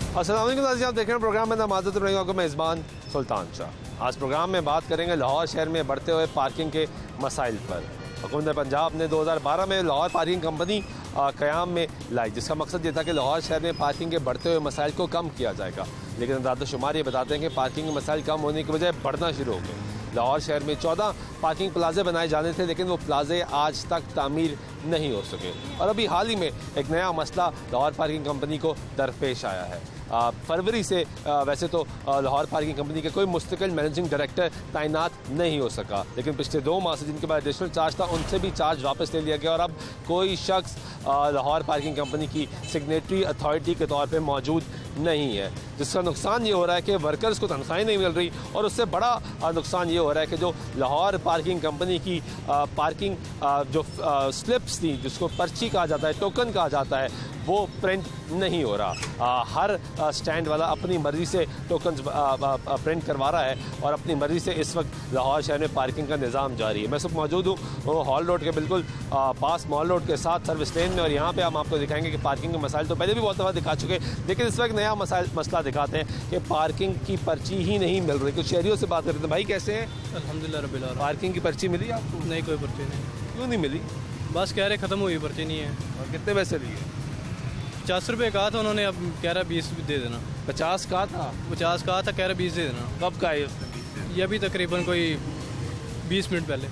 अस्सलाम वालेकुम नाज़रीन, आप देख रहे हैं प्रोग्राम में नमाज़त रहेंगे आपको मेज़बान सुल्तान शाह। आज प्रोग्राम में बात करेंगे लाहौर शहर में बढ़ते हुए पार्किंग के मसाइल पर। हुकूमत पंजाब ने 2012 में लाहौर पार्किंग कंपनी क़याम में लाई, जिसका मकसद ये था कि लाहौर शहर में पार्किंग के बढ़ते हुए मसाइल को कम किया जाएगा। लेकिन अंदाज़-ओ-शुमार ये बताते हैं कि पार्किंग के मसाइल कम होने की बजाय बढ़ना शुरू हो गए। लाहौर शहर में 14 पार्किंग प्लाजे बनाए जाने थे, लेकिन वो प्लाजे आज तक तामीर नहीं हो सके। और अभी हाल ही में एक नया मसला लाहौर पार्किंग कंपनी को दरपेश आया है। फरवरी से वैसे तो लाहौर पार्किंग कंपनी के कोई मुस्तकिल मैनेजिंग डायरेक्टर तैनात नहीं हो सका, लेकिन पिछले 2 माह से जिनके पास एडिशनल चार्ज था उनसे भी चार्ज वापस ले लिया गया और अब कोई शख्स लाहौर पार्किंग कंपनी की सिग्नेटरी अथॉरिटी के तौर पे मौजूद नहीं है, जिसका नुकसान ये हो रहा है कि वर्कर्स को तनख्वाहें नहीं मिल रही। और उससे बड़ा नुकसान ये हो रहा है कि जो लाहौर पार्किंग कंपनी की पार्किंग जो स्लिप्स थी, जिसको पर्ची कहा जाता है, टोकन कहा जाता है, वो प्रिंट नहीं हो रहा। हर स्टैंड वाला अपनी मर्ज़ी से टोकन प्रिंट करवा रहा है और अपनी मर्ज़ी से इस वक्त लाहौर शहर में पार्किंग का निज़ाम जारी है। मैं सब मौजूद हूँ हॉल रोड के बिल्कुल पास, मॉल रोड के साथ सर्विस लेन में, और यहाँ पे हम आपको दिखाएंगे कि पार्किंग के मसाइल तो पहले भी बहुत दफ़ा दिखा चुके हैं, लेकिन इस वक्त नया मसला दिखाते हैं कि पार्किंग की पर्ची ही नहीं मिल रही। कुछ शहरियों से बात करते हैं। भाई कैसे हैं? अल्हम्दुलिल्लाह रब्बिल आलमीन। पार्किंग की पर्ची मिली आपको? नहीं, कोई पर्ची नहीं। क्यों नहीं मिली? बस कह रहे ख़त्म हुई, पर्ची नहीं है। और कितने पैसे लिए? 50 रुपये कहा था उन्होंने, अब कह रहा 20 दे देना। 50 कहा था? 50 कहा था, कह रहा 20 दे देना। कब का है उसने 20? ये अभी तकरीबन कोई 20 मिनट पहले।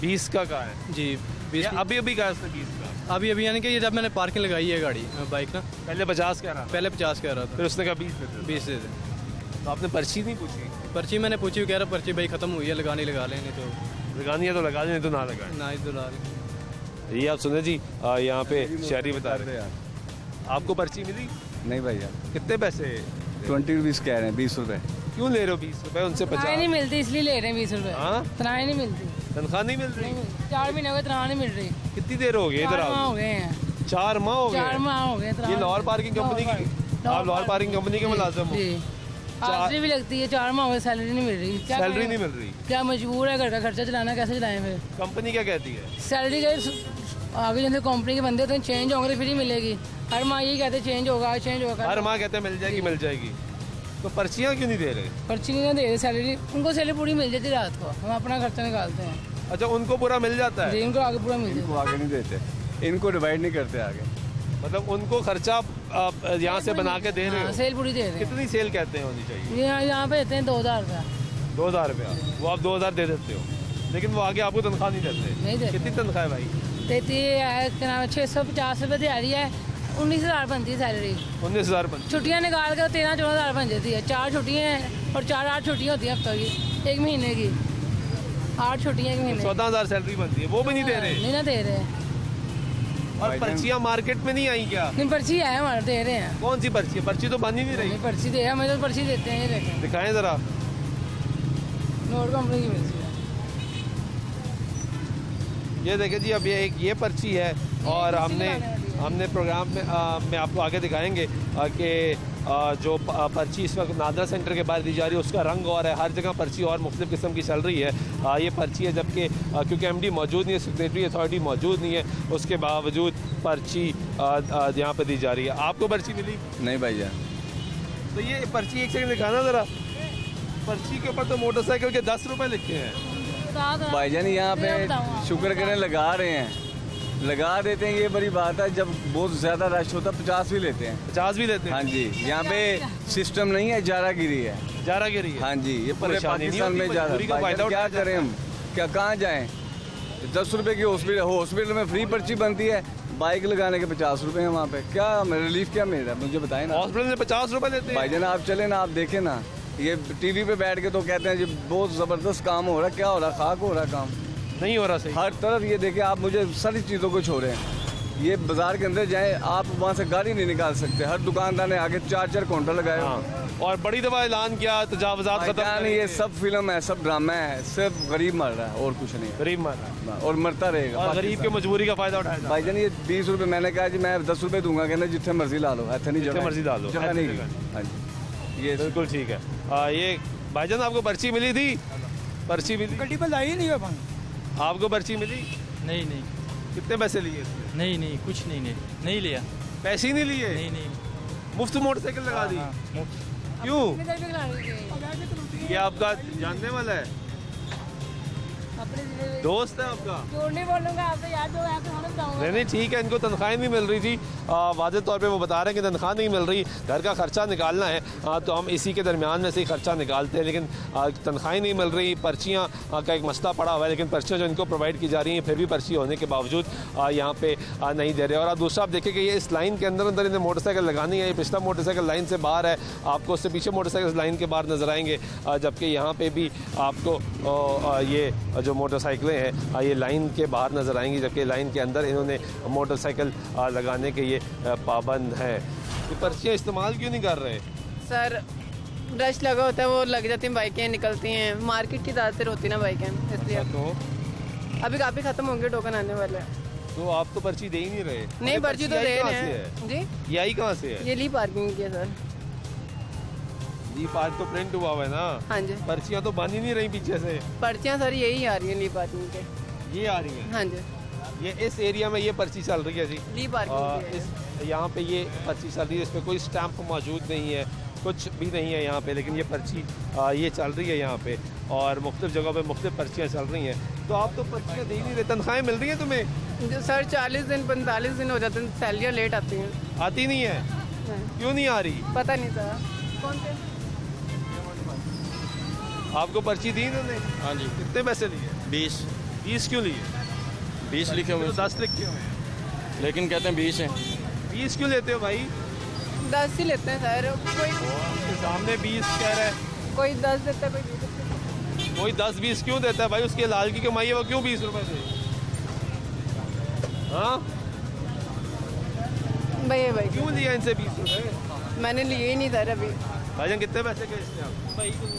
20 का कहा है जी, 20 अभी कहा उसने 20 का? अभी यानी कि ये जब मैंने पार्किंग लगाई है गाड़ी बाइक ना, पहले 50 कह रहा था, पहले 50 कह रहा था, फिर उसने कहा 20 दे दे। 20 दे दे। तो आपने पर्ची नहीं पूछी? पर्ची मैंने पूछी, कह रहा पर्ची भाई ख़त्म हुई है, लगानी लगा लें, नहीं तो लगानी है तो लगा लें, नहीं तो ना लगाए। ना ही तो ला लें। ये आप सुने जी, यहाँ पे शहरी बता रहे हैं। आपको पर्ची मिली? नहीं भैया, कितने पैसे? 20 रुपीज़ कह रहे हैं, 20 रुपए। क्यों ले रहे हो 20 रुपए उनसे? तनख्वाह नहीं मिलती इसलिए ले रहे हैं 20 रुपए। हाँ? तनख्वाह नहीं मिलती, तनख्वाह नहीं मिल रही? 4 महीने हो गए तनख्वाह नहीं मिल रही। कितनी देर हो गई? 4 इधर माह आओ। हो गए हैं। 4 माह हो 4 गए? माह हो गए। ये लाहौर पार्किंग कंपनी की? आप लाहौर पार्किंग कंपनी के मुलाजिम हो? जी, हाजिरी भी लगती है। 4 माह हो गए, सैलरी नहीं मिल रही। क्या सैलरी करें? नहीं मिल रही? क्या मजबूर है, घर का खर्चा चलाना, कैसे चलाएं फिर? कंपनी क्या कहती है? सैलरी के आगे जैसे कंपनी के बंदे होते हैं, चेंज होंगे तो फिर ही मिलेगी। हर माह यही कहते हैं चेंज होगा, चेंज होगा। हर माह कहते हैं मिल जाएगी, मिल जाएगी। तो पर्चियाँ क्यों नहीं दे रहे? पर्ची नहीं दे रहे, सैलरी उनको सैलरी पूरी मिल जाती रात को, हम अपना खर्चा निकालते हैं। अच्छा, उनको पूरा मिल जाता है? जी, उनको आगे पूरा मिल इनको जाता आगे नहीं देते, इनको डिवाइड नहीं करते आगे। मतलब उनको खर्चा यहाँ से बना के दे रहे है। हो? सेल पूरी दे रहे हैं। कितनी सेल कहते हैं होनी चाहिए? यहाँ पे देते हैं 2000 रुपया। 2000 रुपया? वो आप 2000 दे देते हो, लेकिन वो आगे आपको तनख्वाह नहीं देते? नहीं देते। कितनी तनख्वाह है भाई? देती है क्या नाम है, 650 रुपये दिहाड़ी है, 19,000 बनती है सैलरी। 19,000 बनती? छुट्टियाँ निकाल कर 13-14,000 बन जाती है। 4 छुट्टियाँ हैं और 4-8 छुट्टियाँ होती हैं हफ्ते की, 1 महीने की 8 छुट्टियाँ 1 महीने। 14,000 सैलरी बनती है, वो भी नहीं दे रहे? नहीं ना दे रहे। और पर्चियाँ मार्केट में नहीं आई क्या? नहीं, पर्ची है हमारे, दे रहे हैं। कौन सी पर्ची है? पर्ची तो बन ही नहीं रही। नहीं, पर्ची दे, हमें तो पर्ची देते हैं। ये देखें, दिखाएं जरा। नोट कंपनी की पर्ची है। ये देखें जी, अब ये पर्ची है, और हमने प्रोग्राम में आपको आगे दिखाएंगे कि जो पर्ची इस वक्त नादरा सेंटर के बाहर दी जा रही है उसका रंग और है, हर जगह पर्ची और मुख्तलिफ किस्म की चल रही है। ये पर्ची है, जबकि क्योंकि MD मौजूद नहीं है, सेक्रेटरी अथॉरिटी मौजूद नहीं है, उसके बावजूद पर्ची यहाँ पर दी जा रही है। आपको पर्ची मिली? नहीं भैया। तो ये पर्ची एक सेकंड दिखाना ज़रा। पर्ची के ऊपर तो मोटरसाइकिल के 10 रुपये लिखे हैं। भाईजान यहाँ पे शुक्र करें लगा रहे हैं, लगा देते हैं, ये बड़ी बात है। जब बहुत ज़्यादा रश होता है 50 भी लेते हैं। 50 भी लेते हैं? हाँ जी, यहाँ पे सिस्टम नहीं है, जारागिरी है। जारागिरी है? हाँ जी, ये पूरे परेशानी नहीं पाकिस्तान में होती, जा मजबूरी का रहा फायदा है। क्या उठाया करें हम, क्या कहाँ जाएँ? 10 रुपए की हॉस्पिटल में फ्री पर्ची बनती है, बाइक लगाने के 50 रुपए हैं वहाँ पे। क्या रिलीफ क्या मिल रहा है मुझे बताएं ना। हॉस्पिटल में 50 रुपए लेते हैं? भाईजान आप चले ना, आप देखें ना, ये टीवी पे बैठ के तो कहते हैं जी बहुत ज़बरदस्त काम हो रहा है, क्या हो रहा है? खाक हो रहा है काम, नहीं हो रहा सही। हर तरफ ये देखें आप, मुझे सारी चीज़ों को छोड़ें। ये बाजार के अंदर जाएं, आप वहाँ से गाड़ी नहीं निकाल सकते, हर दुकानदार ने आगे 4-4 काउंटर लगाए। हाँ। और बड़ी दफा ऐलान किया तजावुज़ात खत्म नहीं, ये सब फिल्म है, सब ड्रामा है, सिर्फ गरीब मर रहा है और कुछ नहीं, गरीब मर रहा है और मरता रहेगा। और गरीब की मजबूरी का फायदा उठाया भाईजान ये 20 रुपए मैंने कहा जी मैं 10 रुपए दूंगा, कहना जितने मर्जी ला लो, ऐसा नहीं, जितने मर्जी ला लो, जगह नहीं। हाँ जी, ये बिल्कुल ठीक है। ये भाईजान आपको पर्ची मिली थी? पर्ची मिली? गड्डी पर लाई नहीं है। आपको पर्ची मिली? नहीं नहीं कितने पैसे लिए इसने? नहीं नहीं, कुछ नहीं लिया। पैसे ही नहीं लिए? नहीं नहीं, मुफ्त मोटरसाइकिल लगा दी? क्यों? ये आपका जानने वाला है, दोस्त है आपका? झूठ नहीं बोलूंगा आपसे यार, जो है तो बताऊंगा। नहीं ठीक है, इनको तनख्वाह नहीं मिल रही थी, वाज़े तौर पे वो बता रहे हैं कि तनख्वाह नहीं मिल रही, घर का खर्चा निकालना है, तो हम इसी के दरमियान में से ही खर्चा निकालते हैं, लेकिन तनख्वाही नहीं मिल रही। पर्चियाँ का एक मसला पड़ा हुआ है, लेकिन पर्चियाँ जो इनको प्रोवाइड की जा रही हैं फिर भी पर्ची होने के बावजूद यहाँ पे नहीं दे रहे। और आप दूसरा आप देखें कि ये इस लाइन के अंदर अंदर इन्हें मोटरसाइकिल लगानी है, ये पिछला मोटरसाइकिल लाइन से बाहर है, आपको उससे पीछे मोटरसाइकिल लाइन के बाहर नजर आएंगे, जबकि यहाँ पे भी आपको ये जो मोटरसाइकिलें हैं ये लाइन के बाहर नज़र आएंगी, जबकि लाइन के अंदर इन्होंने मोटरसाइकिल लगाने के ये पाबंद हैं। ये पर्चियाँ इस्तेमाल क्यों नहीं कर रहे? सर रश लगा होता है, वो लग जाती हैं, बाइकें निकलती हैं, मार्केट की ज़्यादातर होती है ना बाइकें, इसलिए तो अभी काफ़ी ख़त्म होंगे, टोकन आने वाले हैं। तो आप तो पर्ची दे ही नहीं रहे? नहीं, पर्ची तो आई दे कहाँ रहे से हैं जी। ये आई कहाँ से है? ये ली पार्किंग की है सर। ये पार्क तो प्रिंट हुआ हुआ है ना? हाँ जी, पर्चियाँ तो बन ही नहीं रही पीछे से, पर्चियाँ सर यही आ रही हैं ली पार्किंग के। ये आ रही हैं। हाँ जी, ये इस एरिया में ये पर्ची चल रही है जी, ली पार्किंग की है। इस यहाँ पे ये पर्ची चल रही है, इस पर कोई स्टैंप मौजूद नहीं है, कुछ भी नहीं है यहाँ पे, लेकिन ये पर्ची ये चल रही है यहाँ पे, और मुख्तलिफ जगहों पे मुख्तलिफ पर्चियाँ चल रही हैं। तो आप तो पर्चियाँ दे ही नहीं रहे, तनख्वाहें मिल रही हैं तुम्हें? जो सर 40 दिन 45 दिन हो जाते हैं, सैलरियाँ लेट आती हैं। आती नहीं है? हाँ। क्यों नहीं आ रही? पता नहीं सर कौन से। आपको पर्ची दी इन्होंने? हाँ जी, कितने पैसे लिए? 20 क्यों लिए? 20 लिखे हुए तो हैं, 10 लिखे हुए हैं, लेकिन कहते हैं 20 हैं। 20 क्यों लेते हो भाई? 10 ही लेते हैं सर, उसके सामने 20 कह रहा है, कोई 10 देता है, कोई 20 देता है। कोई 10-20 क्यों देता है भाई? उसके लाल की कमाई है, वो क्यों 20 रुपए दे? हाँ, भाई क्यों लिया इनसे 20 रुपए? मैंने लिए ही नहीं सर अभी। भाईजान कितने पैसे के इसने आप?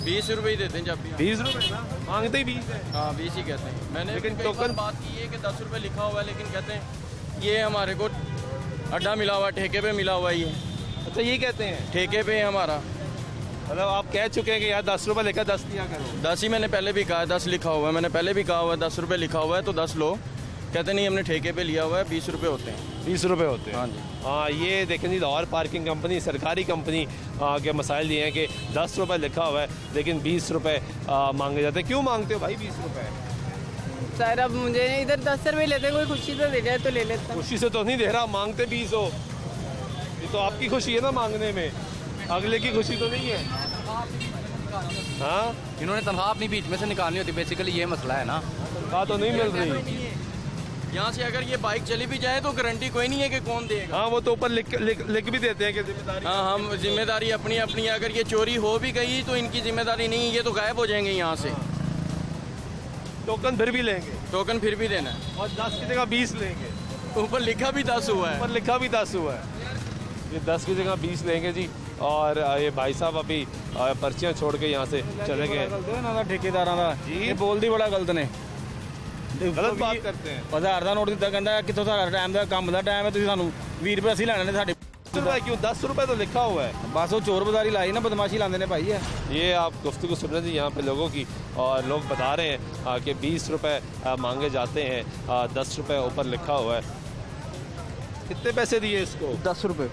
20 रुपए ही देते हैं जब भी। 20 रुपए ना, मांगते ही 20 है। हाँ, 20 ही कहते हैं। मैंने लेकिन लेकिन टोकन- बात की है कि 10 रुपए लिखा हुआ है, लेकिन कहते हैं ये हमारे को अड्डा मिला हुआ है, ठेके पे मिला हुआ है, ये अच्छा ये कहते हैं, ठेके पे है हमारा। मतलब आप कह चुके हैं कि यार 10 रुपए लेकर 10 दिया करो। 10 ही मैंने पहले भी कहा है, 10 लिखा हुआ है, मैंने पहले भी कहा हुआ है 10 रुपए लिखा हुआ है तो 10 लो। कहते नहीं, हमने ठेके पे लिया हुआ है, 20 रुपए होते हैं। 20 रुपए होते हैं? हाँ जी। हाँ, ये देखें जी, लाहौर पार्किंग कंपनी सरकारी कंपनी के मसाइल ये हैं कि 10 रुपए लिखा हुआ है, लेकिन 20 रुपए मांगे जाते हैं। क्यों मांगते हो भाई 20 रुपए? सर अब मुझे इधर 10 रुपये लेते, कोई खुशी से दे जाए तो ले लेता। खुशी से तो नहीं दे रहा, मांगते 20 हो, ये तो आपकी खुशी है ना मांगने में, अगले की खुशी तो नहीं है। हाँ, इन्होंने तनख्वाह अपनी बीच में से निकालनी होती, बेसिकली ये मसला है ना। तनख्वाह तो नहीं मिल रही। यहाँ से अगर ये बाइक चली भी जाए तो गारंटी कोई नहीं है कि कौन देगा। हाँ, वो तो ऊपर लिख भी देते हैं कि जिम्मेदारी। हाँ, हम जिम्मेदारी अपनी अपनी है। अगर ये चोरी हो भी गई तो इनकी जिम्मेदारी नहीं है, ये तो गायब हो जाएंगे यहाँ से। टोकन फिर भी लेंगे, टोकन फिर भी देना है। और 10 की जगह 20 लेंगे, ऊपर लिखा भी 10 हुआ है। ऊपर लिखा भी 10 हुआ है। ये 10 की जगह 20 लेंगे जी। और ये भाई साहब अभी पर्चियाँ छोड़ के यहाँ से चले गए। ठेकेदारां ਦਾ ਇਹ ਬੋਲਦੀ ਬੜਾ ਗਲਤ ਨੇ। गलत बात करते हैं। 1000 ਦਾ ਨੋਟ ਦਿੱਤਾ, ਕਹਿੰਦਾ ਕਿੱਥੋਂ ਸਾਡਾ ਟਾਈਮ ਦਾ ਕੰਮ ਦਾ ਟਾਈਮ ਹੈ, ਤੁਸੀਂ ਸਾਨੂੰ 20 ਰੁਪਏ ਅਸੀਂ ਲੈਣੇ ਨੇ ਸਾਡੇ। 10 रुपए क्यों? 10 रुपए तो लिखा हुआ है। ਬਸ ਉਹ ਚੋਰ ਬਜ਼ਾਰੀ ਲਾਈ ਨਾ, ਬਦਮਾਸ਼ੀ ਲਾਉਂਦੇ ਨੇ ਭਾਈ। ये आप गुफ्तगू सुन रहे थे यहाँ पे लोगों की, और लोग बता रहे हैं कि 20 रुपए मांगे जाते हैं, 10 रुपए ऊपर लिखा हुआ है। कितने पैसे दिए इसको? 10 रुपए।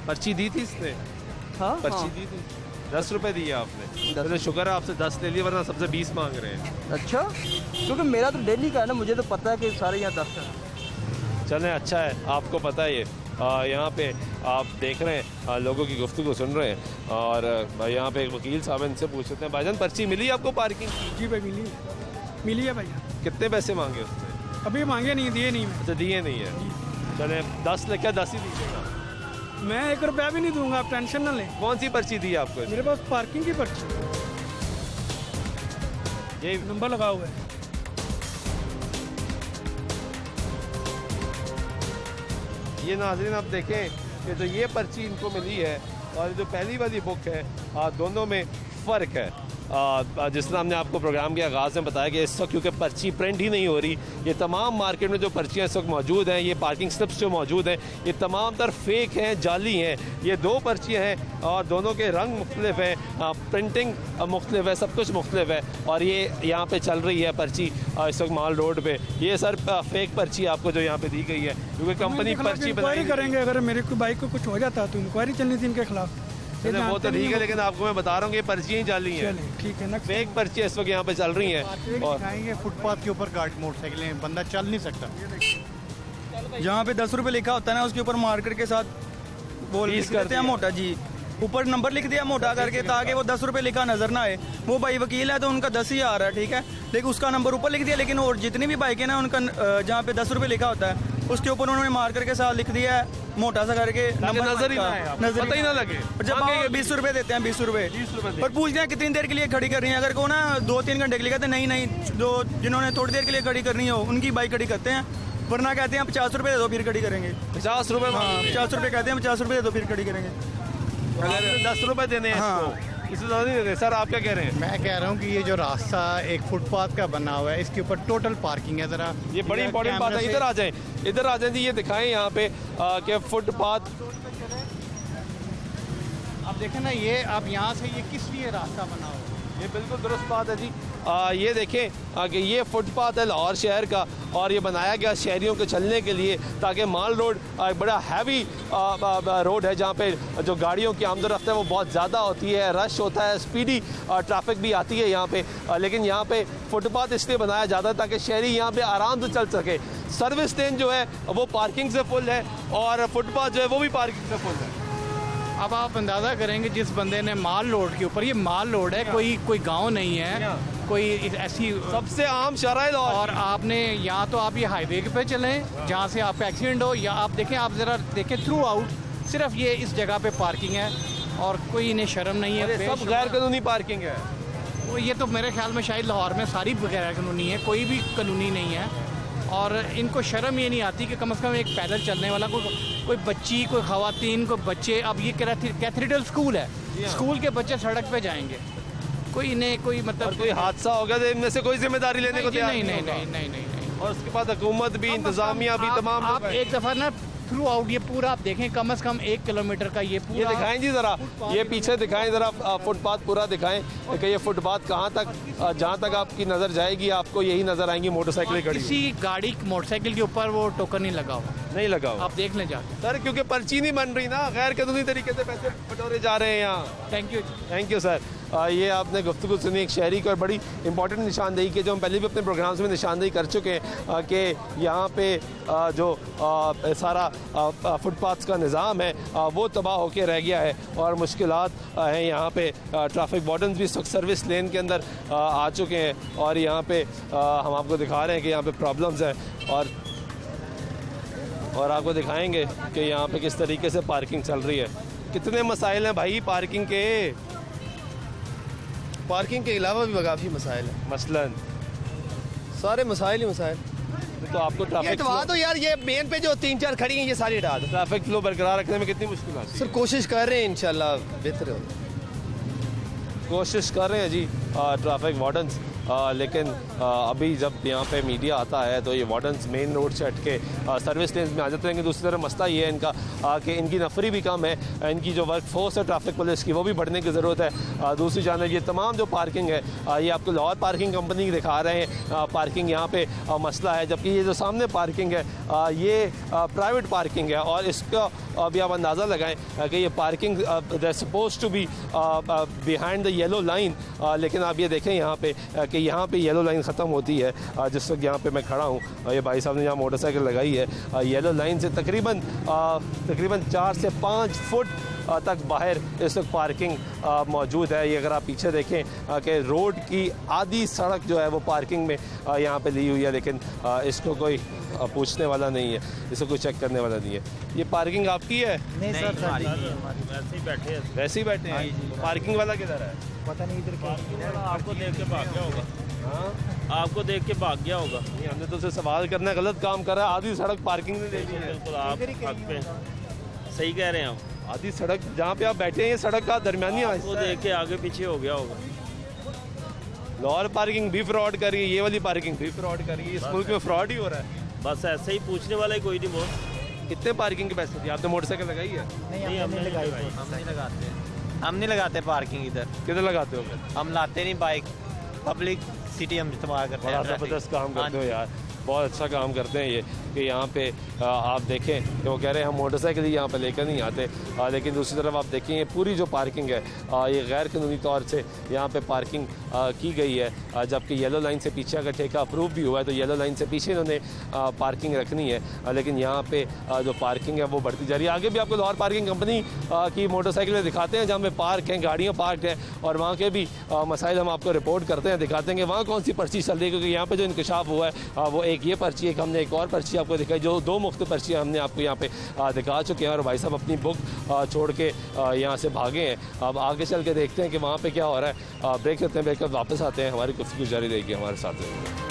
पर्ची दी थी इसने? हाँ, पर्ची दी थी, 10 रुपए दिए आपने। तो शुक्र है आपसे 10 ले लिए, वरना सबसे 20 मांग रहे हैं। अच्छा, क्योंकि मेरा तो डेली का है ना, मुझे तो पता है कि सारे यहाँ 10 है। चलें, अच्छा है आपको पता है ये। यहाँ पे आप देख रहे हैं, लोगों की गुफ्तगू सुन रहे हैं, और यहाँ पे एक वकील साहब हैं, इनसे पूछ लेते हैं। भाईजान पर्ची मिली आपको पार्किंग की? जी भाई मिली है भैया। कितने पैसे मांगे उसने? अभी मांगे नहीं, दिए नहीं। अच्छा, दिए नहीं है। चले 10 लेके 10 ही दीजिएगा। मैं 1 रुपया भी नहीं दूंगा, आप टेंशन ना लें। कौन सी पर्ची दी है आपको? मेरे पास पार्किंग की पर्ची, ये नंबर लगा हुआ है। ये नाज़रीन आप देखें कि जो ये पर्ची इनको मिली है और जो पहली वाली बुक है, दोनों में फ़र्क है। जिस तरह हमने आपको प्रोग्राम के आगाज़ में बताया कि इस वक्त क्योंकि पर्ची प्रिंट ही नहीं हो रही, ये तमाम मार्केट में जो पर्चियाँ इस वक्त मौजूद हैं, ये पार्किंग स्लिप्स जो मौजूद हैं, ये तमाम तर फेक हैं, जाली हैं। ये 2 पर्चियाँ हैं और दोनों के रंग मुख्तलिफ हैं, प्रिंटिंग मुख्तलिफ है, सब कुछ मुख्तलिफ है। और ये यहाँ पे चल रही है पर्ची इस वक्त माल रोड पे। ये सर फेक पर्ची आपको जो यहाँ पे दी गई है, क्योंकि कंपनी पर्ची इंक्वायरी करेंगे। अगर मेरे को बाइक को कुछ हो जाता तो इंक्वायरी चलनी थी इनके खिलाफ। वो तो ठीक है, लेकिन आपको मैं बता रहा हूँ कि पर्चियाँ ही जाली हैं, ठीक है ना। फेक पर्चियाँ इस वक्त यहाँ पे चल रही हैं। और दिखाएंगे फुटपाथ के ऊपर गाड़ी मोटरसाइकिलें, बंदा चल नहीं सकता। जहाँ पे 10 रुपये लिखा होता है ना, उसके ऊपर मार्केट के साथ वो लिख देते हैं मोटा जी, ऊपर नंबर लिख दिया मोटा करके, ताकि वो 10 रुपये लिखा नजर ना आए। वो भाई वकील है तो उनका 10 ही आ रहा है, ठीक है, लेकिन उसका नंबर ऊपर लिख दिया। लेकिन और जितनी भी बाइकें ना, उनका जहाँ पे 10 रुपये लिखा होता है उसके ऊपर उन्होंने मार्कर के साथ लिख दिया है मोटा सा करके, नंबर नजर ही ना आए, आपको पता ही ना लगे। जब आप 20 रुपये देते हैं, 20 रुपये और पूछते हैं कितनी देर के लिए खड़ी कर रही है। अगर को ना 2-3 घंटे के लिए कहते हैं नहीं, जो जिन्होंने थोड़ी देर के लिए खड़ी करनी हो उनकी बाइक खड़ी करते हैं, वरना कहते हैं 50 रुपये दे दो फिर खड़ी करेंगे। 50 रुपये? हाँ, 50 रुपये कहते हैं, 50 रुपये दे दो फिर खड़ी करेंगे। अगर 10 रुपये देने हैं इसको, इससे ज़्यादा नहीं देते। सर आप क्या कह रहे हैं? मैं कह रहा हूँ कि ये जो रास्ता एक फुटपाथ का बना हुआ है, इसके ऊपर टोटल पार्किंग है। ज़रा ये बड़ी इंपॉर्टेंट बात है। इधर आ जाएं, इधर आ जाएं जी, ये दिखाएं यहाँ पे कि फुटपाथ। आप देखें ना, ये आप यहाँ से ये किस लिए रास्ता बना हुआ है? ये बिल्कुल दुरुस्त बात है जी। ये देखें कि ये फुटपाथ है लाहौर शहर का, और ये बनाया गया शहरियों के चलने के लिए, ताकि माल रोड एक बड़ा हैवी रोड है, जहाँ पे जो गाड़ियों की आमदोरफ्त है वो बहुत ज़्यादा होती है, रश होता है, स्पीडी ट्रैफिक भी आती है यहाँ पे। लेकिन यहाँ पे फुटपाथ इसलिए बनाया जाता है ताकि शहरी यहाँ पे आराम से चल सके। सर्विस लेन जो है वो पार्किंग से फुल है, और फुटपाथ जो है वो भी पार्किंग से फुल है। अब आप अंदाज़ा करेंगे जिस बंदे ने माल रोड के ऊपर, ये माल रोड है, कोई गांव नहीं है, कोई ऐसी सबसे आम शराय। और आपने यहाँ तो आप ये हाईवे पे चलें जहाँ से आपका एक्सीडेंट हो, या आप देखें, आप ज़रा देखें थ्रू आउट, सिर्फ ये इस जगह पे पार्किंग है और कोई इन्हें शर्म नहीं है। सब गैर कानूनी पार्किंग है। वो ये तो मेरे ख्याल में शायद लाहौर में सारी गैर कानूनी है, कोई भी कानूनी नहीं है। और इनको शर्म ये नहीं आती कि कम से कम एक पैदल चलने वाला कोई बच्ची, कोई खवातीन, कोई बच्चे, अब ये कैथेड्रल स्कूल है, स्कूल के बच्चे सड़क पे जाएंगे, कोई इन्हें कोई मतलब कोई हादसा होगा तो इनमें से कोई जिम्मेदारी लेने को तैयार नहीं नहीं नहीं नहीं नहीं। और उसके बाद हुकूमत भी, इंतजामिया भी, तमाम आप एक दफ़ा ना थ्रू आउट ये पूरा आप देखें, कम से कम 1 किलोमीटर का ये पूरा। ये दिखाएं जी ज़रा, ये पीछे दिखाएं ज़रा, फुटपाथ पूरा दिखाएं कि ये फुटपाथ कहाँ तक, जहाँ तक आपकी नज़र जाएगी आपको यही नज़र आएंगी मोटरसाइकिलें खड़ी। किसी गाड़ी मोटरसाइकिल के ऊपर वो टोकन नहीं लगा हुआ, नहीं लगा हुआ, आप देख लें जाके सर, क्योंकि पर्ची नहीं बन रही ना, गैर कानूनी तरीके से पैसे बटोरे जा रहे हैं यहाँ। Thank you sir. ये आपने गुफ्तगू सुनी एक शहरी की, और बड़ी इंपॉर्टेंट निशानदेही की, जो हम पहले भी अपने प्रोग्राम्स में निशानदेही कर चुके हैं कि यहाँ पे जो सारा फुटपाथ का निज़ाम है वो तबाह होकर रह गया है, और मुश्किलात हैं यहाँ पे। ट्रैफिक वार्डन्स भी इस वक्त सर्विस लेन के अंदर आ चुके हैं, और यहाँ पे हम आपको दिखा रहे हैं कि यहाँ पे प्रॉब्लम्स हैं, और आपको दिखाएंगे कि यहाँ पे किस तरीके से पार्किंग चल रही है। कितने मसाइल हैं भाई पार्किंग के। पार्किंग के अलावा भी काफ़ी मसाइल हैं, मसलन सारे मसाइल ही मसाइल। तो आपको ट्रैफिक हटवा दो यार, ये मेन पे जो 3-4 खड़ी हैं ये सारी हटा दो। ट्रैफिक फ्लो बरकरार रखने में कितनी मुश्किल आती है? सर कोशिश कर रहे हैं, इंशाल्लाह बेहतर हो। कोशिश कर रहे हैं जी ट्रैफिक वार्डन्स, लेकिन अभी जब यहाँ पे मीडिया आता है तो ये वार्डन्स मेन रोड से हट के सर्विस लेन में आ जाते हैं। लेकिन दूसरी तरफ मसला ये है इनका कि इनकी नफरी भी कम है, इनकी जो वर्क फोर्स है ट्रैफिक पुलिस की वो भी बढ़ने की ज़रूरत है। दूसरी जानब ये तमाम जो पार्किंग है, ये आपको लाहौर पार्किंग कंपनी दिखा रहे हैं पार्किंग यहाँ पे मसला है, जबकि ये जो सामने पार्किंग है ये प्राइवेट पार्किंग है, और इसका अभी आप अंदाज़ा लगाएं कि ये parking they suppose to be behind the yellow line, लेकिन आप ये देखें यहाँ पे कि यहाँ पे येलो लाइन ख़त्म होती है। जिस वक्त यहाँ पे मैं खड़ा हूँ, ये भाई साहब ने यहाँ मोटरसाइकिल लगाई है, येलो लाइन से तकरीबन 4 से 5 फुट तक बाहर इस वक्त पार्किंग मौजूद है। ये अगर आप पीछे देखें कि रोड की आधी सड़क जो है वो पार्किंग में यहाँ पे ली हुई है, लेकिन इसको कोई पूछने वाला नहीं है, इसको कोई चेक करने वाला नहीं है। ये पार्किंग आपकी है? नहीं सर, वैसे ही बैठे हैं। पार्किंग वाला किधर है? पता नहीं इधर आपको देख के भाग गया होगा। आपको देख के भाग गया होगा। नहीं, हमने तो उसे सवाल करना गलत काम करा है। आधी सड़क पार्किंग ने ले ली है। बिल्कुल आप हक पे सही कह रहे हैं आप। आधी सड़क जहाँ पे आप बैठे हैं, ये सड़क का दरमियानी आपको देख के आगे पीछे हो गया होगा। लाहौर पार्किंग भी फ्रॉड कर रही है, ये वाली पार्किंग भी फ्रॉड कर रही है, इस मुल्क में फ्रॉड ही हो रहा है। बस ऐसे ही पूछने वाला ही कोई नहीं बहुत। कितने पार्किंग के पैसे दिए आपने? मोटरसाइकिल लगाई है? नहीं हमने लगाई। हम नहीं लगाते पार्किंग इधर, किधर लगाते हो फिर? हम लाते नहीं बाइक, पब्लिक सिटी हम इस्तेमाल करते बड़ा हैं। ज़बरदस्त काम करते हो यार, बहुत अच्छा काम करते हैं ये कि यहाँ पे आप देखें कि वो कह रहे हैं हम मोटरसाइकिल ही यहाँ पे लेकर नहीं आते, लेकिन दूसरी तरफ आप देखें ये पूरी जो पार्किंग है ये गैर कानूनी तौर से यहाँ पे पार्किंग की गई है, जबकि येलो लाइन से पीछे अगर ठेका अप्रूव भी हुआ है तो येलो लाइन से पीछे इन्होंने पार्किंग रखनी है, लेकिन यहाँ पे जो पार्किंग है वो बढ़ती जा रही है। आगे भी आपको लाहौर पार्किंग कंपनी की मोटरसाइकिलें दिखाते हैं जहाँ पे पार्क हैं, गाड़ियाँ पार्क हैं, और वहाँ के भी मसाइल हम आपको रिपोर्ट करते हैं, दिखाते हैं कि वहाँ कौन सी पर्ची चल रही है, क्योंकि यहाँ पे जो इंकशाफ हुआ है वो एक ये पर्ची है, हमने एक और पर्ची आपको दिखाई, जो 2 मुख्त पर्चियाँ हमने आपको यहाँ पे दिखा चुके हैं, और भाई साहब अपनी बुक छोड़ के यहाँ से भागे हैं। अब आगे चल के देखते हैं कि वहाँ पे क्या हो रहा है। ब्रेक करते हैं, ब्रेक कर वापस आते हैं, हमारी गुफ्तगू जारी रहेगी, हमारे साथ रहेंगे।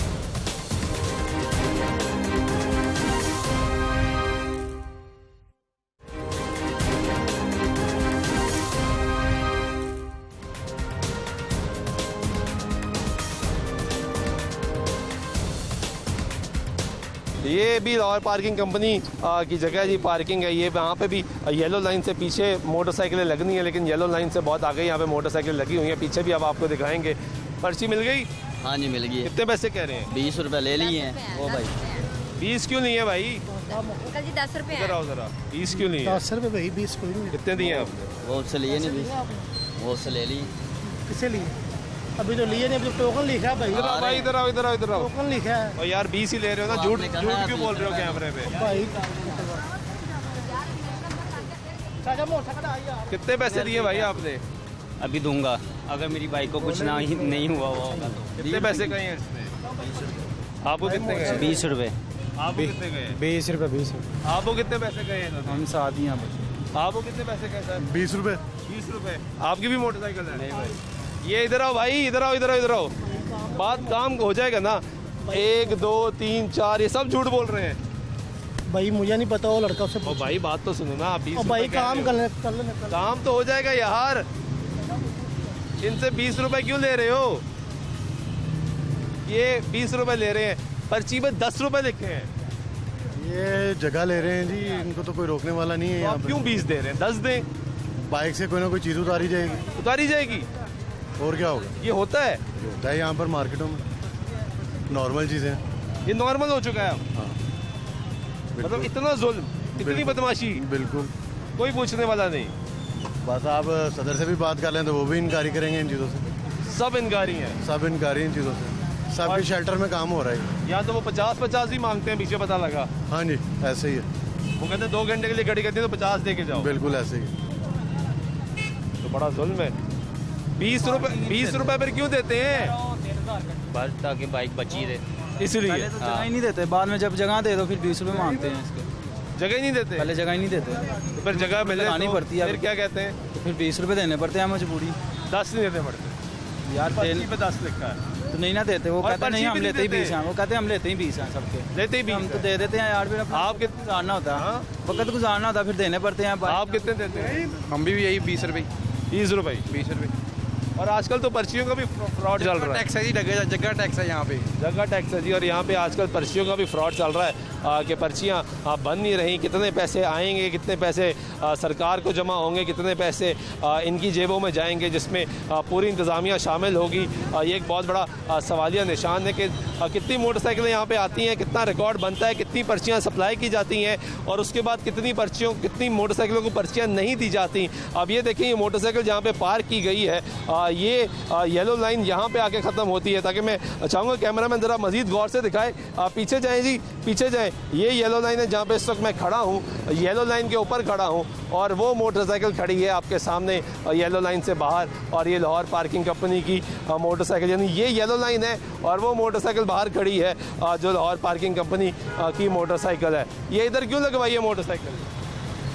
ये भी लाहौर पार्किंग कंपनी की जगह जी, पार्किंग है ये। यहाँ पे भी येलो लाइन से पीछे मोटरसाइकिलें लगनी है, लेकिन येलो लाइन से बहुत आगे यहाँ पे मोटरसाइकिल लगी हुई है, पीछे भी अब आपको दिखाएंगे। पर्ची मिल गई? हाँ जी मिल गई। कितने पैसे कह रहे हैं? 20 रुपए ले लिए हैं वो भाई। 20 क्यों नहीं है भाई? अंकल जी 10 रुपए इधर आओ जरा, 20 क्यों नहीं है? 10 रुपए भाई, 20 कोई नहीं। कितने दिए आपने? वो उससे लिए नहीं, वो उससे ले ली। किसे लिए? अभी तो लिए नहीं, अभी तो टोकन लिखा है भाई। इधर आओ भाई, इधर आओ, इधर आओ, इधर आओ। टोकन लिखा है। और यार 20 ही ले रहे हो ना, झूठ झूठ क्यों बोल रहे हो कैमरे पे? भाई कितने पैसे दिए भाई आपने? अभी दूंगा अगर मेरी बाइक को कुछ ना ही नहीं हुआ होगा तो। कितने पैसे गए हैं इसमें? आपको कितने गए? 20 रुपए। आपको कितने गए? 20 रुपए 20 रुपए। आपको कितने पैसे गए हैं? हम साथ ही यहाँ। आपको कितने पैसे गए सर? 20 रुपए। 20 रुपए। आपकी भी मोटरसाइकिल है? नहीं भाई। ये इधर आओ भाई, इधर आओ, इधर आओ, इधर आओ, बात काम हो जाएगा ना। 1 2 3 4 ये सब झूठ बोल रहे हैं भाई। मुझे नहीं पता, वो लड़का से ओ भाई बात तो सुनो ना। आप 20 भाई रुपए काम कर ले, काम तो हो जाएगा यार। इनसे 20 रुपए क्यों ले रहे हो? ये 20 रुपए ले रहे हैं, पर्ची में 10 रुपए लिखे हैं। ये जगह ले रहे हैं जी, इनको तो कोई रोकने वाला नहीं है तो यहाँ आप पे। क्यों 20 दे रहे हैं? 10 दें। बाइक से कोई ना कोई चीज़ उतारी जाएगी। उतारी जाएगी और क्या होगा? ये होता है? ये होता है यहाँ पर मार्केटों में, नॉर्मल चीज़ें। ये नॉर्मल हो चुका है अब। हाँ मतलब इतना जुल्म, इतनी बदमाशी, बिल्कुल कोई पूछने वाला नहीं। बस आप सदर से भी बात कर लें तो वो भी इनकारी करेंगे इन चीज़ों से। सब इनकारी हैं, सब इनकारी इन चीज़ों से। सबके शेल्टर में काम हो रहा है। यहाँ तो वो 50-50 ही मांगते हैं, पीछे पता लगा। हाँ जी ऐसे ही है। वो कहते हैं 2 घंटे के लिए गाड़ी करती है तो 50 दे के जाओ। बिल्कुल ऐसे ही। तो बड़ा जुल्म है। 20 रुपए पर क्यों देते हैं? बस ताकि बाइक बची रहे, इसलिए। जगह ही नहीं देते, बाद में जब जगह दे दो फिर 20 रुपए मांगते हैं इसके। जगह ही नहीं देते? पहले जगह ही नहीं देते, तो फिर जगह मिले लगानी तो पड़ती है। फिर क्या कहते हैं? तो फिर 20 रुपए देने पड़ते हैं मजबूरी। 10 नहीं देते पड़ते यार। पर्ची पे 10 लिखा है तो नहीं ना देते, वो और कहते हैं नहीं पर्ची हम भी लेते ही नहीं 20 हैं, वो कहते हैं हम लेते ही 20 हैं सबके। लेते ही 20 हम तो दे देते हैं यार, फिर आप कितने गुजारना होता है। हाँ? वक्त गुजारना होता है, फिर देने पड़ते हैं। आप कितने देते हैं? हम भी यही 20 रुपए। 20 रुपए। 20 रुपए। और आजकल तो पर्चियों का भी फ्रॉड चल रहा है। टैक्स है जी, जगह टैक्स है यहाँ पे। जगह टैक्स है जी। और यहाँ पे आजकल पर्चियों का भी फ्रॉड चल रहा है कि पर्चियाँ बन नहीं रही। कितने पैसे आएंगे, कितने पैसे सरकार को जमा होंगे, कितने पैसे इनकी जेबों में जाएंगे, जिसमें पूरी इंतज़ामिया शामिल होगी। ये एक बहुत बड़ा सवालिया निशान है कि कितनी मोटरसाइकिलें यहाँ पे आती हैं, कितना रिकॉर्ड बनता है, कितनी पर्चियाँ सप्लाई की जाती हैं, और उसके बाद कितनी मोटरसाइकिलों को पर्चियाँ नहीं दी जाती। अब ये देखें, ये मोटरसाइकिल जहाँ पे पार्क की गई है, ये येलो लाइन यहाँ पे आके ख़त्म होती है। ताकि मैं चाहूँगा कैमरामैन ज़रा मज़ीद गौर से दिखाए। पीछे जाएँ जी, पीछे जाएँ। ये येलो लाइन है जहाँ पे इस वक्त मैं खड़ा हूँ, येलो लाइन के ऊपर खड़ा हूँ, और वो मोटरसाइकिल खड़ी है आपके सामने येलो लाइन से बाहर। और ये लाहौर पार्किंग कंपनी की मोटरसाइकिल, यानी ये येलो लाइन है और वो मोटरसाइकिल बाहर खड़ी है जो लाहौर पार्किंग कंपनी की मोटरसाइकिल है। ये इधर क्यों लगवाई है मोटरसाइकिल?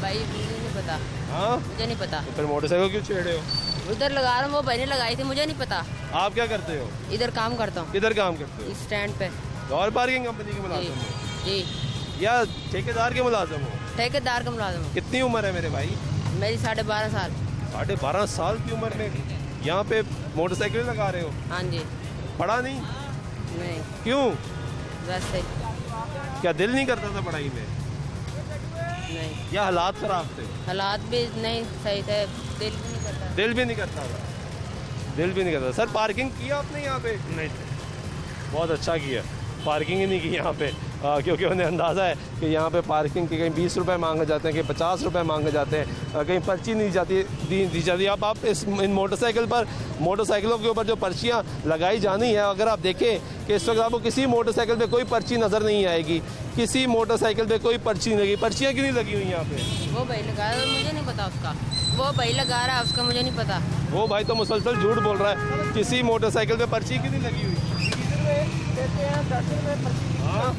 भाई मुझे नहीं पता। हाँ, मुझे नहीं पता। तो फिर मोटरसाइकिल क्यों छेड़ रहे हो? उधर लगा रहा हूँ, वो भाई ने लगाई थी, मुझे नहीं पता। आप क्या करते हो? इधर काम करता हूँ। किधर काम करते हो? इस स्टैंड पे। लाहौर पार्किंग कंपनी के मुलाजिम हो जी। या ठेकेदार के मुलाजिम हो? ठेकेदार का मुलाजिम हूँ। कितनी उम्र है मेरे भाई? मेरी 12.5 साल। 12.5 साल की उम्र में यहाँ पे मोटरसाइकिल लगा रहे हो? हाँ जी। पढ़ा नहीं? नहीं, क्यों? वैसे क्या दिल नहीं करता था पढ़ाई में, नहीं, या हालात खराब थे? हालात भी नहीं सही थे, दिल भी नहीं करता। दिल भी नहीं करता था, दिल भी नहीं करता। सर पार्किंग किया आपने यहाँ पे? नहीं, बहुत अच्छा किया, पार्किंग ही नहीं की यहाँ पे, क्योंकि उन्हें अंदाज़ा है कि यहाँ पे पार्किंग के कहीं 20 रुपए मांगे जाते हैं, कहीं 50 रुपए मांगे जाते हैं, कहीं पर्ची नहीं दी जाती। अब आप इन मोटरसाइकिलों के ऊपर जो पर्चियाँ लगाई जानी है, अगर आप देखें कि इस वक्त आपको किसी मोटरसाइकिल पे कोई पर्ची नज़र नहीं आएगी, किसी मोटरसाइकिल पे कोई पर्ची नहीं लगी। पर्चियाँ क्यों नहीं लगी हुई यहाँ पे? वो भाई लगा रहा है, मुझे नहीं पता उसका, वो भाई लगा रहा है उसका, मुझे नहीं पता। वो भाई तो मुसलसल झूठ बोल रहा है, किसी मोटरसाइकिल पे पर्ची क्यों नहीं लगी हुई? हाँ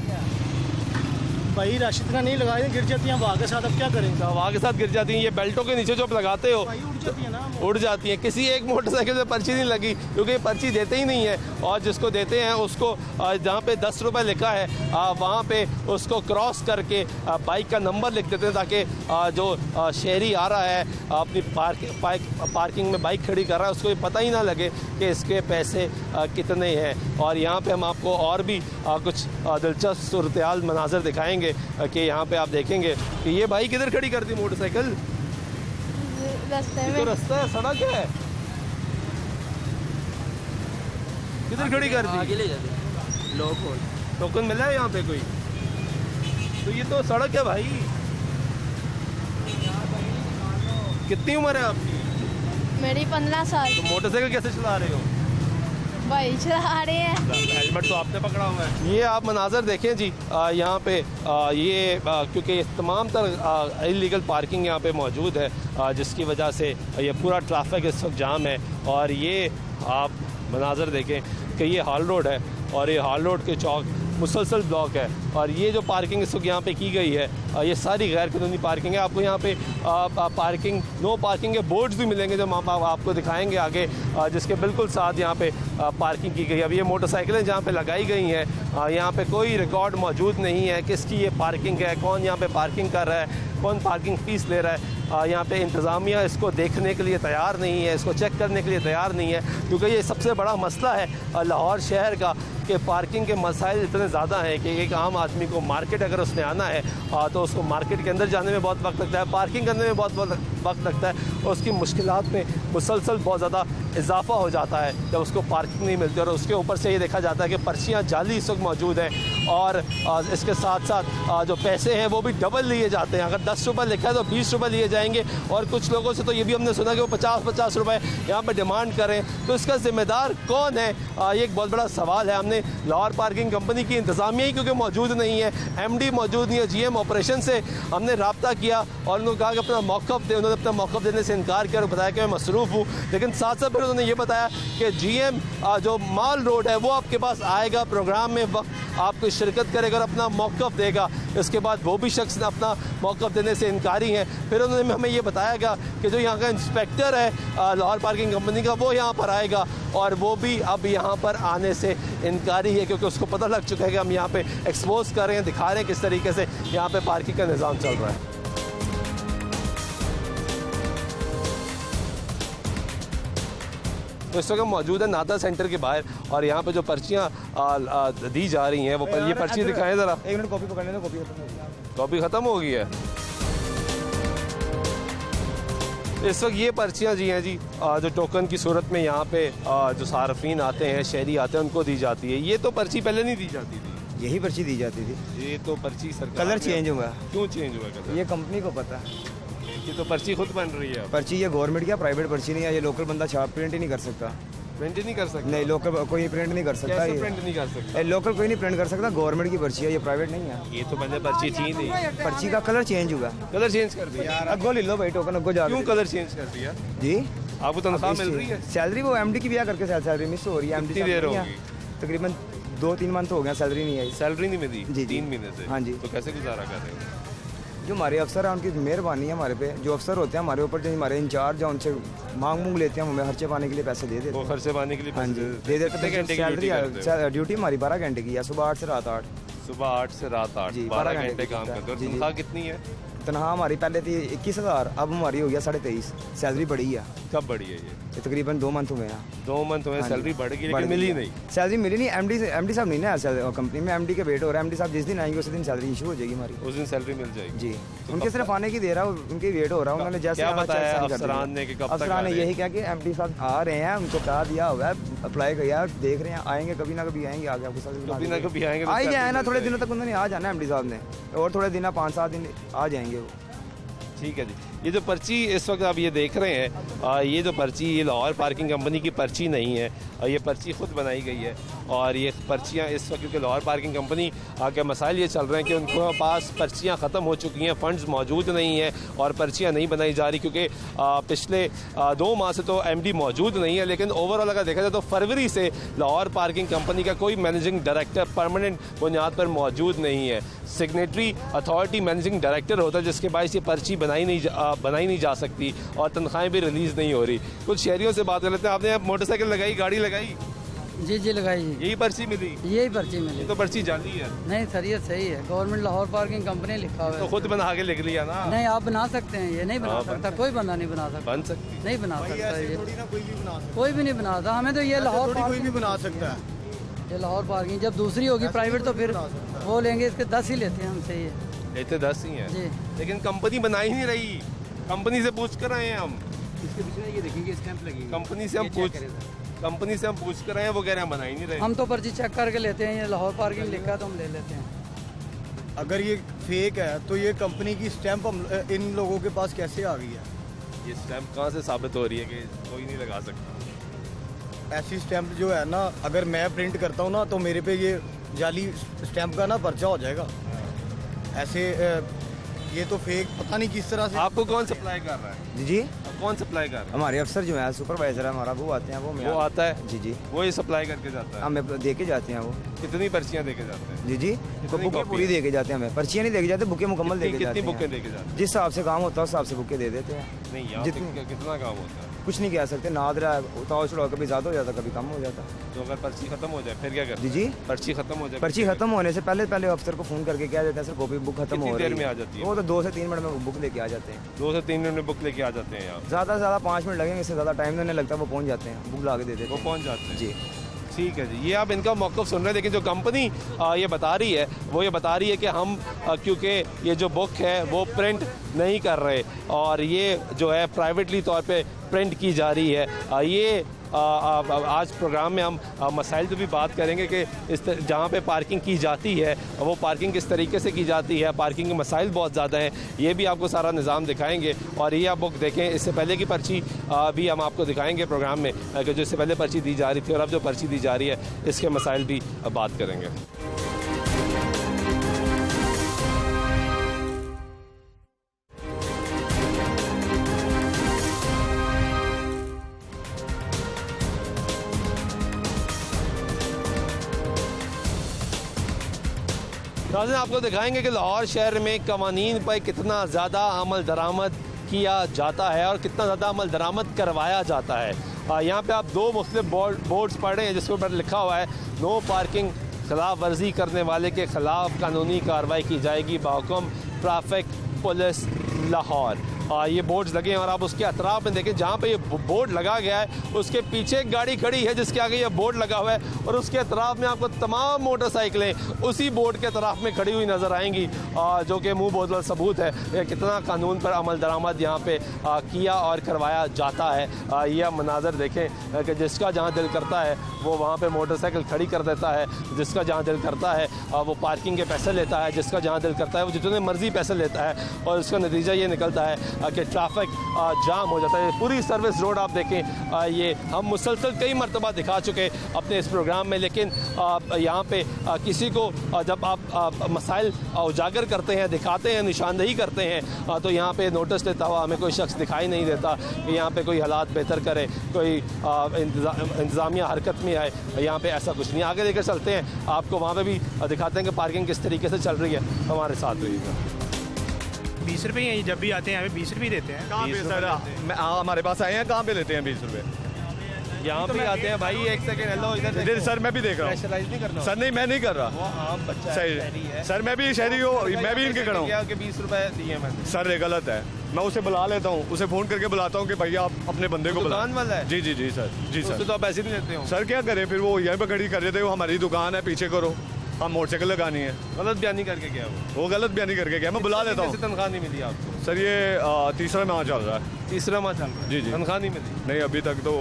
भाई राशि इतना नहीं लगाए, गिर जाती हैं हवा के साथ, अब क्या करें? हवा के साथ गिर जाती हैं। ये बेल्टों के नीचे जो आप लगाते हो भाई उड़ जाती है ना। उड़ जाती है। किसी एक मोटरसाइकिल पे पर्ची नहीं लगी, क्योंकि पर्ची देते ही नहीं है, और जिसको देते हैं उसको जहाँ पे 10 रुपये लिखा है वहाँ पे उसको क्रॉस करके बाइक का नंबर लिख देते हैं, ताकि जो शहरी आ रहा है अपनी पार्किंग में बाइक खड़ी कर रहा है, उसको ये पता ही ना लगे कि इसके पैसे कितने हैं। और यहाँ पे हम आपको और भी कुछ दिलचस्प सूरत-ए-हाल मनाज़र दिखाएंगे कि यहाँ पे आप देखेंगे कि ये भाई किधर खड़ी करती मोटरसाइकिल? रास्ते ये तो रास्ता है, सड़क है, किधर खड़ी कर दी? ले जाते लोग टोकन मिला है यहाँ पे कोई? तो ये तो सड़क है भाई। कितनी उम्र है आपकी? मेरी 15 साल। तो मोटरसाइकिल कैसे चला रहे हो? भाई चला रहे हैं। हेलमेट तो आपने पकड़ा हुआ है। ये आप मनाजर देखें जी, यहाँ पे ये क्योंकि तमाम तर इलीगल पार्किंग यहाँ पे मौजूद है, जिसकी वजह से ये पूरा ट्रैफिक इस वक्त जाम है। और ये आप मनाजर देखें कि ये हाल रोड है, और ये हाल रोड के चौक मुसलसल ब्लॉक है, और ये जो पार्किंग इस वक्त यहाँ पे की गई है, ये सारी गैर कानूनी पार्किंग है। आपको यहाँ पे पार्किंग नो पार्किंग के बोर्ड्स भी मिलेंगे, जो हम आपको दिखाएंगे आगे, जिसके बिल्कुल साथ यहाँ पे पार्किंग की गई है। अब ये मोटरसाइकिलें जहाँ पे लगाई गई हैं, यहाँ पे कोई रिकॉर्ड मौजूद नहीं है किसकी ये पार्किंग है, कौन यहाँ पे पार्किंग कर रहा है, कौन पार्किंग फ़ीस ले रहा है। यहाँ पे इंतज़ामिया इसको देखने के लिए तैयार नहीं है, इसको चेक करने के लिए तैयार नहीं है, क्योंकि ये सबसे बड़ा मसला है लाहौर शहर का कि पार्किंग के मसाइल इतने ज़्यादा हैं कि एक आम आदमी को मार्केट अगर उसने आना है तो उसको मार्केट के अंदर जाने में बहुत वक्त लगता है, पार्किंग करने में बहुत वक्त लगता है, और उसकी मुश्किलात में मुसलसल बहुत ज़्यादा इजाफा हो जाता है जब उसको पार्किंग नहीं मिलती। और उसके ऊपर से ये देखा जाता है कि पर्चियाँ जाली इस वक्त मौजूद हैं, और इसके साथ साथ जो पैसे हैं वो भी डबल लिए जाते हैं। अगर 10 रुपये लिखा है तो 20 रुपये लिए जाएंगे, और कुछ लोगों से तो ये भी हमने सुना कि वो 50-50 रुपये यहाँ पर डिमांड करें। तो इसका ज़िम्मेदार कौन है, ये एक बहुत बड़ा सवाल है। हमने लाहौर पार्किंग कंपनी की इंतज़ामिया ही क्योंकि मौजूद नहीं है, MD मौजूद नहीं है, GM ऑपरेशन से हमने रब्ता किया और उन्होंने कहा कि अपना मौक़िफ़ दे। उन्होंने अपना मौक़िफ़ देने से इनकार किया और बताया कि मैं मसरूफ़ हूँ, लेकिन साथ साथ फिर उन्होंने ये बताया कि GM जो माल रोड है वो आपके पास आएगा, प्रोग्राम में वक्त आपको शिरकत करेगा और अपना मौक़िफ़ देगा। इसके बाद वो भी शख्स अपना मौक़िफ़ देने से इनकारी हैं। फिर उन्होंने हमें ये बताया कि जो यहाँ का इंस्पेक्टर है लाहौर पार्किंग कंपनी का, वो यहाँ पर आएगा, और वो भी अब यहाँ पर आने से इनकारी है, क्योंकि उसको पता लग चुका है कि हम यहाँ पे एक्सपोज कर रहे हैं, दिखा रहे हैं किस तरीके से यहाँ पे पार्किंग का निज़ाम चल रहा है। तो इस वक्त हम मौजूद है नादा सेंटर के बाहर, और यहाँ पे जो पर्चियाँ दी जा रही हैं वो ये पर्ची दिखाएं ज़रा। एक मिनट कॉपी पकड़ने दो, कॉपी ख़त्म हो गई है। इस वक्त ये पर्चियाँ जी हैं जी, जो टोकन की सूरत में यहाँ पे जो सार्फिन आते हैं, शहरी आते हैं, उनको दी जाती है। ये तो पर्ची पहले नहीं दी जाती थी, यही पर्ची दी जाती थी। ये तो पर्ची सरकार कलर चेंज हुआ। क्यों चेंज हुआ कलर? ये कंपनी को पता, ये तो पर्ची खुद बन रही है। पर्ची ये गवर्नमेंट की प्राइवेट पर्ची नहीं है, ये लोकल बंदा छाप प्रिंट ही नहीं कर सकता। प्रिंट नहीं कर सकता? नहीं, लोकल कोई प्रिंट नहीं कर सकता। कैसे प्रिंट नहीं कर सकता? लोकल कोई नहीं प्रिंट कर सकता, गवर्नमेंट की पर्ची है, ये प्राइवेट नहीं है। ये तो पहले पर्ची थी नहीं। पर्ची का कलर चेंज हुआ। कलर चेंज कर दिया? अगो ले लो भाई टोकन, अगो जा। क्यों कलर चेंज कर दिया जी? आपको तनख्वाह मिल रही है? सैलरी वो MD की भी करके सैलरी मिस हो रही है। कितनी देर होगी? तकरीबन 2-3 मंथ हो गया, सैलरी नहीं आई। सैलरी नहीं मिली जी 3 महीने से? हाँ जी। तो कैसे गुजारा कर रहे हैं? जो हमारे अफसर हैं उनकी मेहरबानी है हमारे पे। जो अफसर होते हैं हमारे ऊपर, जो हमारे इंचार्ज हैं, उनसे मांग लेते हैं, हमें खर्चे पाने के लिए पैसे दे देते हैं। वो खर्चे पाने के लिए? हाँ जी, दे देते हैं। सैलरी ड्यूटी हमारी 12 घंटे की है, सुबह 8 से रात 8। सुबह 8 से रात 8, 12 घंटे काम करते हो। तनख्वाह कितनी है? तनख्वाह हमारी पहले थी 21,000, अब हमारी हो गया 23.5। सैलरी बढ़ी है। कब बढ़ी है ये? तकरीबन 2 मंथ हुए हैं। 2 मंथ हुए हाँ सैलरी जी। बढ़ गई बढ़ लेकिन मिली गई नहीं। सैलरी मिली नहीं। एमडी साहब नहीं ना कंपनी में, एमडी के वेट हो रहा है। एमडी साहब जिस दिन आएंगे उसी दिन सैलरी इशू हो जाएगी हमारी। उस दिन सैलरी मिल जाएगी जी। उनके सिर्फ आने की देर है, उनकी वेट हो रहा है। उन्होंने जैसे क्या आना बताया sign कर दिया। अफसरान ने कि कब तक अफसरान ने आ रहे यही कहा कि एमडी साहब आ रहे हैं, उनको कहा दिया हुआ है, अप्लाई किया, देख रहे हैं, आएंगे कभी ना कभी आएंगे आगे आपको सैलरी कभी ना कभी आएंगे तो आ ही salary जाए ना। मिल थोड़े जाएगी। दिनों तक उन्होंने आ जाना एमडी साहब ने, और थोड़े दिन 5-7 दिन आ जाएंगे वो। ठीक है जी। ये जो पर्ची इस वक्त आप ये देख रहे हैं, ये जो पर्ची, ये लाहौर पार्किंग कंपनी की पर्ची नहीं है, ये पर्ची खुद बनाई गई है। और ये पर्चियाँ इस वक्त, क्योंकि लाहौर पार्किंग कंपनी के मसाइल ये चल रहे हैं कि उनके पास पर्चियाँ ख़त्म हो चुकी हैं, फ़ंड्स मौजूद नहीं हैं और पर्चियाँ नहीं बनाई जा रही, क्योंकि पिछले 2 माह से तो एमडी मौजूद नहीं है। लेकिन ओवरऑल अगर देखा जाए तो फरवरी से लाहौर पार्किंग कंपनी का कोई मैनेजिंग डायरेक्टर परमानेंट बुनियाद पर मौजूद नहीं है। सिग्नेटरी अथॉरिटी मैनेजिंग डायरेक्टर होता है, जिसके बायस ये पर्ची बनाई नहीं जा सकती और तनख्वाहें भी रिलीज़ नहीं हो रही। कुछ शहरियों से बात कर लेते हैं। आपने मोटरसाइकिल लगाई, गाड़ी लगाई? जी लगाई। यही पर्ची मिली? यही पर्ची मिली। ये तो पर्ची जाली है। नहीं सर, ये सही है। गवर्नमेंट लाहौर पार्किंग कंपनी लिखा हुआ है। तो खुद बना के लिख लिया ना? नहीं, आप बना सकते हैं। ये नहीं बना सकता, कोई बंदा नहीं बना सकता। बन सकती? नहीं बना सकता ये, कोई भी नहीं बनाता। हमें तो ये लाहौर कोई भी बना सकता है। ये लाहौर पार्किंग जब दूसरी होगी प्राइवेट तो फिर वो लेंगे, इसके 10 ही लेते हैं हमसे ये। लेते 10 ही हैं जी। लेकिन कंपनी बना ही नहीं रही। कंपनी से पूछ कर आए हैं हम। इसके पीछे ये देखेंगे स्टैंप लगी। कंपनी से हम पूछ कर आए हैं, वो कह रहे हैं बना ही नहीं रहे। हम तो पर्ची चेक करके लेते हैं, ये लाहौर पार्किंग लिखा है तो हम ले लेते हैं। अगर ये फेक है तो ये कंपनी की स्टैंप इन लोगों के पास कैसे आ गई है? ये स्टैंप कहाँ से साबित हो रही है कि कोई नहीं लगा सकता? ऐसी स्टैंप जो है ना, अगर मैं प्रिंट करता हूँ ना तो मेरे पे ये जाली स्टैंप का ना पर्चा हो जाएगा। ऐसे ये तो फेक, पता नहीं किस तरह से। आपको कौन सप्लाई कर रहा है? जी कौन सप्लाई कर रहा है? हमारे अफसर जो है, सुपरवाइजर है हमारा, वो आते हैं। वो आता है? जी। वो ये सप्लाई करके जाता है? हमें दे के जाते हैं वो। कितनी पर्चियाँ दे के जाते हैं? जी बुकें पूरी दे के जाते हैं। हमें पर्चियाँ नहीं दे के जाते, बुकें मुकम्मल दे के जाते हैं। कितनी बुकें दे के जाते हैं? जिस हिसाब से काम होता है उस हिसाब से बुकें दे देते हैं। नहीं, यहाँ पे कितना काम होता है? कुछ नहीं कह सकते। नादरा उतार चढ़ाव, कभी ज़्यादा हो जाता, कभी कम हो जाता। तो अगर पर्ची खत्म हो जाए फिर क्या करते हैं? जी पर्ची खत्म हो जाए? पर्ची खत्म होने से पहले अफसर को फ़ोन करके कह देते हैं सर कॉपी बुक खत्म हो रही है। कितनी देर में आ जाती है? वो तो 2 से 3 मिनट में बुक लेके आ जाते हैं। 2 से 3 मिनट में बुक लेके आ जाते हैं यहाँ? ज़्यादा से ज़्यादा 5 मिनट लगेंगे, इससे ज़्यादा टाइम नहीं लगता। वो पहुँच जाते हैं, बुक ला के दे देते हैं। वो पहुँच जाते हैं? जी ठीक है जी। ये आप इनका मौक़िफ़ सुन रहे हैं। लेकिन जो कंपनी ये बता रही है, वो ये बता रही है कि हम क्योंकि ये जो बुक है वो प्रिंट नहीं कर रहे और ये जो है प्राइवेटली तौर पे प्रिंट की जा रही है। ये आज प्रोग्राम में हम मसाइल पे भी बात करेंगे कि जहाँ पे पार्किंग की जाती है वो पार्किंग किस तरीके से की जाती है। पार्किंग के मसाइल बहुत ज़्यादा हैं, ये भी आपको सारा निज़ाम दिखाएंगे। और ये आप बुक देखें, इससे पहले की पर्ची भी हम आपको दिखाएंगे प्रोग्राम में कि जो इससे पहले पर्ची दी जा रही थी और अब जो पर्ची दी जा रही है इसके मसाइल भी बात करेंगे। नाज़रीन, आपको दिखाएंगे कि लाहौर शहर में कवानीन पर कितना ज़्यादा अमल दरामद किया जाता है और कितना ज़्यादा अमल दरामद करवाया जाता है। यहाँ पे आप 2 मुख्तलिफ बोर्ड्स पढ़ रहे हैं जिसके ऊपर लिखा हुआ है नो पार्किंग, खिलाफ वर्जी करने वाले के खिलाफ कानूनी कार्रवाई की जाएगी बाहुकुम ट्रैफिक पुलिस लाहौर। ये बोर्ड्स लगे हैं और आप उसके अतराफ में देखें, जहाँ पे ये बोर्ड लगा गया है उसके पीछे एक गाड़ी खड़ी है जिसके आगे ये बोर्ड लगा हुआ है और उसके अतराफ में आपको तमाम मोटरसाइकिलें उसी बोर्ड के तरफ में खड़ी हुई नज़र आएंगी, जो कि मुँह बोझल सबूत है कि कितना कानून पर अमल दरामद यहाँ पे किया और करवाया जाता है। यह मनाजर देखें कि जिसका जहाँ दिल करता है वो वहाँ पर मोटरसाइकिल खड़ी कर देता है, जिसका जहाँ दिल करता है वो पार्किंग के पैसे लेता है, जिसका जहाँ दिल करता है वो जितने मर्जी पैसे लेता है और इसका नतीजा ये निकलता है कि ट्रैफिक जाम हो जाता है। पूरी सर्विस रोड आप देखें, ये हम मुसलसल कई मरतबा दिखा चुके अपने इस प्रोग्राम में, लेकिन यहाँ पे किसी को जब आप मसाइल उजागर करते हैं, दिखाते हैं, निशानदही करते हैं तो यहाँ पे नोटिस लेता हुआ हमें कोई शख्स दिखाई नहीं देता कि यहाँ पे कोई हालात बेहतर करे, कोई इंतज़ामिया हरकत में आए। यहाँ पे ऐसा कुछ नहीं। आगे लेकर चलते हैं, आपको वहाँ पे भी दिखाते हैं कि पार्किंग किस तरीके से चल रही है। हमारे साथ रहिएगा। 20 रुपये ही जब भी आते हैं यहाँ पे 20 रुपये देते हैं। कहाँ पे सर? हमारे पास आए हैं, कहाँ पे लेते हैं 20 रुपये? यहाँ पे आते हैं भाई, एक सेकंड, हेलो इधर देखो। सर मैं भी देख रहा हूँ। प्रेशराइज नहीं करना। सर नहीं, मैं नहीं कर रहा। वो आम बच्चा है, सही शहरी है। सर, मैं भी शहरी हूँ, मैं भी इनके खड़ा हूँ। 20 रुपए दिए मैंने। सर ये गलत है, मैं उसे बुला लेता हूँ, उसे फ़ोन करके बुलाता हूँ कि भैया आप अपने बंदे को बुला। दुकान वाला है? जी जी जी सर, जी उससे सर। तो आप पैसे नहीं लेते हो। सर क्या करें फिर, वो यहीं पर खड़ी कर देते हो, हमारी दुकान है, पीछे करो, हम मोटरसाइकिल लगानी है। गलत बयानी करके गया वो गलत बयानी करके गया, मैं बुला लेता हूँ। तनख्वाह नहीं मिली आपको? सर ये तीसरा माह चल रहा है। तीसरा माह चल रहा है? जी जी। तनख्वाह नहीं मिली? नहीं अभी तक तो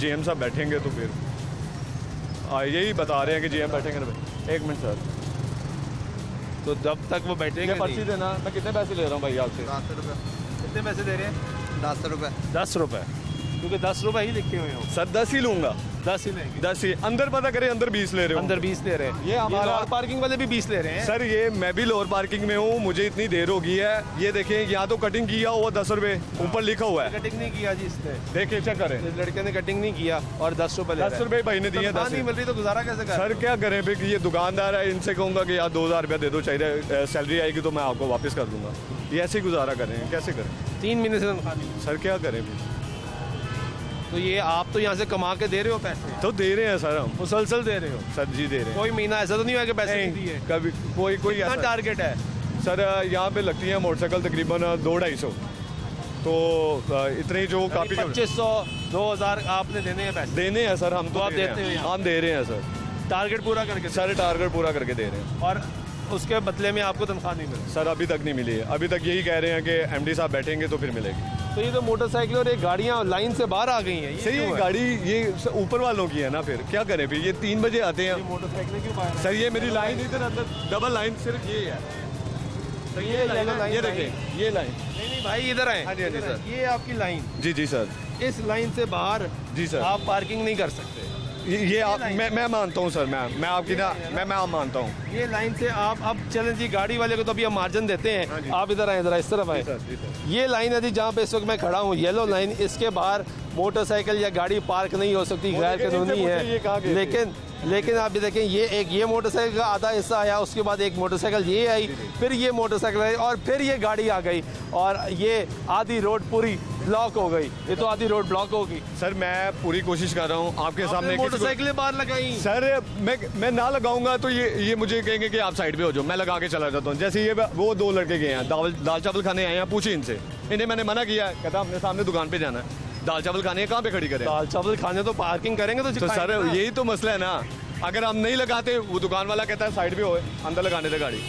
GM साहब बैठेंगे तो फिर यही बता रहे हैं कि GM बैठेंगे ना। 1 मिनट सर, तो जब तक वो बैठेंगे पर्ची देना। मैं कितने पैसे ले रहा हूँ भाई आपसे? 10 रुपये। कितने पैसे दे रहे हैं? 10 रुपये। 10 रुपए, क्योंकि 10 रुपए ही लिखे हुए हो। सर 10 ही लूंगा। 10 ही लेंगे। 10 ही अंदर पता करें, अंदर 20 ले रहे हो। अंदर 20 ले रहे हैं। ये हमारा लोअर पार्किंग वाले भी 20 ले रहे हैं। सर ये मैं भी लोअर पार्किंग में हूँ, मुझे इतनी देर हो गई है। ये देखें, यहाँ तो कटिंग किया हुआ 10 रुपए ऊपर लिखा हुआ है। कटिंग नहीं किया जी इसने, देखिए चेक करें। इस लड़के ने कटिंग नहीं किया और 10 रुपए ले रहा है। 10 रुपए भाई ने दिए। 10 नहीं मिल रही तो गुजारा कैसे कर? सर क्या करें फिर, ये दुकानदार है, इनसे कहूँगा कि यार 2000 रुपया दे दो, चाहिए सैलरी आएगी तो मैं आपको वापस कर दूंगा। ये ऐसे ही गुजारा करें, कैसे करें? 3 महीने से तनख्वाह नहीं। सर क्या करें फिर? तो ये आप तो यहाँ से कमा के दे रहे हो पैसे? तो दे रहे हैं सर, हम मुसलसल दे रहे हो? सर जी दे रहे हैं। कोई महीना ऐसा तो नहीं हुआ कि पैसे नहीं दिए? कभी कोई कितना ऐसा टारगेट है? सर यहाँ पे लगती है मोटरसाइकिल तकरीबन 200-250, तो इतने जो काफ़ी 2500 2000 आपने देने हैं पैसे? देने हैं सर, हम तो आप दे रहे देते हो हैं। यहाँ? हम दे रहे हैं सर, टारगेट पूरा करके? सर टारगेट पूरा करके दे रहे हैं। और उसके बदले में आपको तनख्वाह नहीं मिली? सर अभी तक नहीं मिली है, अभी तक यही कह रहे हैं कि MD साहब बैठेंगे तो फिर मिलेगी। तो ये तो मोटरसाइकिल और ये गाड़ियाँ लाइन से बाहर आ गई हैं। सर ये गाड़ी ये ऊपर वालों की है ना, फिर क्या करें फिर, ये 3 बजे आते हैं। मोटरसाइकिल क्यों बाहर? सर ये मेरी लाइन इधर अंदर डबल लाइन सिर्फ ये है। तो ये लाइन, ये देखिए ये लाइन। नहीं भाई इधर आए। हाँ जी सर, ये आपकी लाइन। जी जी सर। इस लाइन से बाहर जी सर आप पार्किंग नहीं कर सकते। ये आप मैं मानता हूँ सर, मैं आपकी ना मैं आप मानता हूँ। ये लाइन से आप अब चलें जी, गाड़ी वाले को तो अभी हम मार्जिन देते हैं। आप इधर आए, जरा इस तरफ आए। ये लाइन है जी जहाँ पे इस वक्त मैं खड़ा हूँ, येलो लाइन। इसके बाहर मोटरसाइकिल या गाड़ी पार्क नहीं हो सकती, गैर कानूनी है। लेकिन आप भी देखें, ये मोटरसाइकिल का आधा हिस्सा आया, उसके बाद एक मोटरसाइकिल ये आई, फिर ये मोटरसाइकिल आई और फिर ये गाड़ी आ गई और ये आधी रोड पूरी ब्लॉक हो गई। ये तो आधी रोड ब्लॉक होगी। सर मैं पूरी कोशिश कर रहा हूँ आपके सामने। मोटरसाइकिलें बाहर लगाई सर, मैं ना लगाऊंगा तो ये मुझे कहेंगे कि आप साइड पे हो जाओ, मैं लगा के चला जाता हूँ। जैसे ये वो 2 लड़के गए हैं दाल चावल खाने आए हैं, पूछिए इनसे। इन्हें मैंने मना किया, कहता हमने सामने दुकान पे जाना है। दाल चावल खाने कहाँ पे खड़ी करें? दाल चावल खाने तो पार्किंग करेंगे तो सर यही तो मसला है ना। अगर हम नहीं लगाते, वो दुकान वाला कहता है साइड पे हो, अंदर लगाने दे गाड़ी,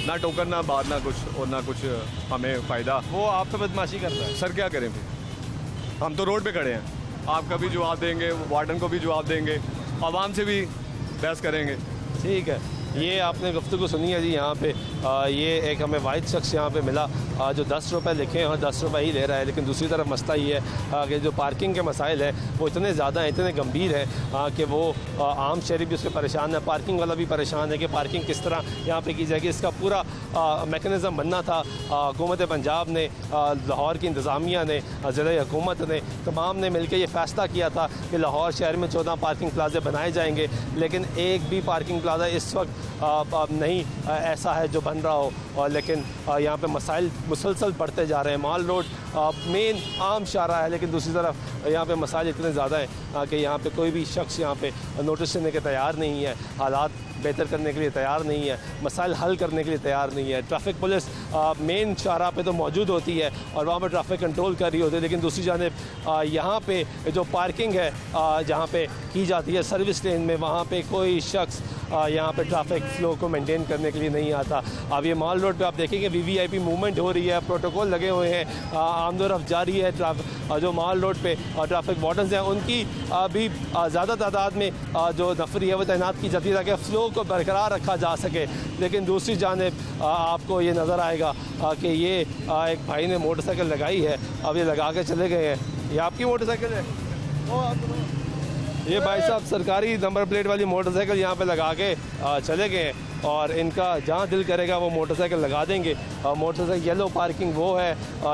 ना टोकन ना बाद ना कुछ और ना कुछ हमें फ़ायदा। वो आप पे बदमाशी करता है। सर क्या करें फिर, हम तो रोड पे खड़े हैं। आपका भी जवाब देंगे, वार्डन को भी जवाब देंगे, आवाम से भी बहस करेंगे। ठीक है, ये आपने गुफ्तगू सुनी है जी। यहाँ पे ये एक हमें वाहिद शख्स यहाँ पे मिला जो 10 रुपये लिखे हैं और 10 रुपये ही ले रहा है। लेकिन दूसरी तरफ मसला ये है कि जो पार्किंग के मसाइल है वो इतने ज़्यादा हैं, इतने गंभीर हैं कि वो आम शहरी भी उससे परेशान है, पार्किंग वाला भी परेशान है कि पार्किंग किस तरह यहाँ पे की जाएगी। इसका पूरा मेकनिज़म बनना था। हुकूमत पंजाब ने, लाहौर की इंतज़ामिया ने, ज़िला हुकूमत ने, तमाम ने मिल के ये फ़ैसला किया था कि लाहौर शहर में 14 पार्किंग प्लाजे बनाए जाएंगे। लेकिन एक भी पार्किंग प्लाजा इस वक्त नहीं ऐसा है जो बन रहा हो। और लेकिन यहाँ पे मसाइल मुसलसल बढ़ते जा रहे हैं। माल रोड मेन आम शारा है, लेकिन दूसरी तरफ यहाँ पे मसाइल इतने ज़्यादा हैं कि यहाँ पे कोई भी शख्स यहाँ पे नोटिस देने के तैयार नहीं है, हालात बेहतर करने के लिए तैयार नहीं है, मसाइल हल करने के लिए तैयार नहीं है। ट्रैफिक पुलिस मेन शाहरा पे तो मौजूद होती है और वहाँ पर ट्रैफिक कंट्रोल कर रही होती है, लेकिन दूसरी जानिब यहाँ पे जो पार्किंग है जहाँ पे की जाती है सर्विस लेन में, वहाँ पे कोई शख्स यहाँ पे ट्रैफिक फ्लो को मेंटेन करने के लिए नहीं आता। अब ये माल रोड पे आप देखेंगे VVIP मूवमेंट हो रही है, प्रोटोकॉल लगे हुए हैं, आमदोरफ्त जारी है। जो माल रोड पे ट्रैफिक वार्डन्स हैं उनकी भी ज़्यादा तादाद में जो नफरी है वो तैनात की जाती है ताकि फ़्लो को बरकरार रखा जा सके। लेकिन दूसरी जानिब आपको ये नज़र आएगा कि ये एक भाई ने मोटरसाइकिल लगाई है, अब ये लगा के चले गए हैं। ये आपकी मोटरसाइकिल है? ये भाई साहब सरकारी नंबर प्लेट वाली मोटरसाइकिल यहाँ पे लगा के चले गए हैं और इनका जहाँ दिल करेगा वो मोटरसाइकिल लगा देंगे। मोटरसाइकिल येलो पार्किंग वो है,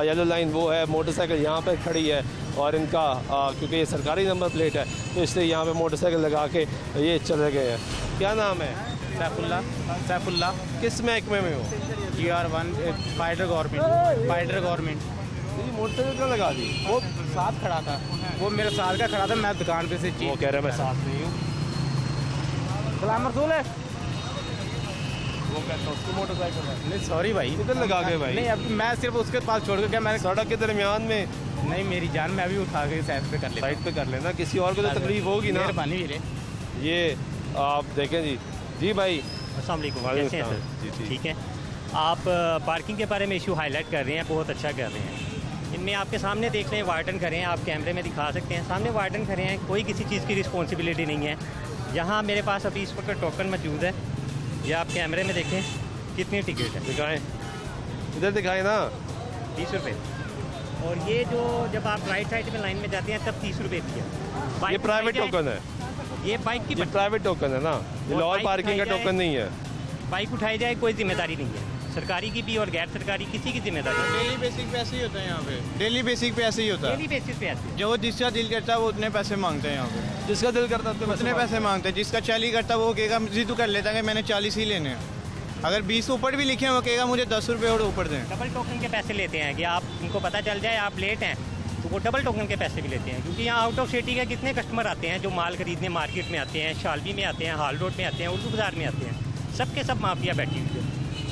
येलो लाइन वो है, मोटरसाइकिल यहाँ पे खड़ी है और इनका क्योंकि ये सरकारी नंबर प्लेट है तो इसलिए यहाँ पे मोटरसाइकिल लगा के ये चले गए हैं। क्या नाम है? सैफुल्ला। किस महकमे में हो? GR1 फाइडर government. मोटरसाइकिल क्यों लगा दी? वो साथ खड़ा था, वो मेरे साथ का खड़ा था, मैं दुकान पे से चीज वो कह रहा है मैं साथ नहीं हूँ। सलाम रसूल है। वो कहता है उसकी मोटरसाइकिल है। नहीं सॉरी भाई, किधर लगा के भाई? नहीं अब मैं सिर्फ उसके पास छोड़ के क्या मैंने सड़क के दरमियान में? नहीं मेरी जान, मैं भी उठा के साइड पे कर लेता। साइड पे कर लेना, किसी और को तो तकलीफ होगी ना। मेहरबानी वीरे। ये आप देखें जी। जी भाई अस्सलाम वालेकुम, कैसे हैं सर? जी ठीक है। आप पार्किंग के बारे में इशू हाईलाइट कर रहे हैं, बहुत अच्छा कर रहे हैं। इनमें आपके सामने देख लें, वार्डन खड़े हैं, आप कैमरे में दिखा सकते हैं, सामने वार्डन खड़े हैं, कोई किसी चीज़ की रिस्पॉन्सिबिलिटी नहीं है। यहाँ मेरे पास अभी इस वक्त टोकन मौजूद है, ये आप कैमरे में देखें कितनी टिकट है, दिखाएं, इधर दिखाएं ना। 30 रुपये। और ये जो जब आप राइट साइड में लाइन में जाते हैं तब 30 रुपये की है। ये प्राइवेट टोकन है, ये बाइक की प्राइवेट टोकन है ना, ये लाहौर पार्किंग का टोकन नहीं है। बाइक उठाई जाए कोई जिम्मेदारी नहीं है, सरकारी की भी और गैर सरकारी किसी की जिम्मेदारी नहीं। डेली बेसिक पे ऐसे ही होता है यहाँ पे, डेली बेसिक पे ऐसे ही होता है। डेली बेसिस पे ऐसे जो जिसका दिल करता है वो उतने पैसे मांगते हैं यहाँ पे, जिसका दिल करता है उतने पैसे मांगते हैं। जिसका 40 करता है वो कहेगा जिद कर लेता है कि मैंने 40 ही लेने हैं। अगर 20 ऊपर भी लिखे हैं वो कहेगा मुझे 10 रुपये और ऊपर दें। डबल टोकन के पैसे लेते हैं कि आप उनको पता चल जाए आप लेट हैं तो वो डबल टोकन के पैसे भी लेते हैं, क्योंकि यहाँ आउट ऑफ सिटी के कितने कस्टमर आते हैं जो माल खरीदने मार्केट में आते हैं, शालवी में आते हैं, हाल रोड में आते हैं, उर्दू बाज़ार में आते हैं, सबके सब माफिया बैठी हुई है।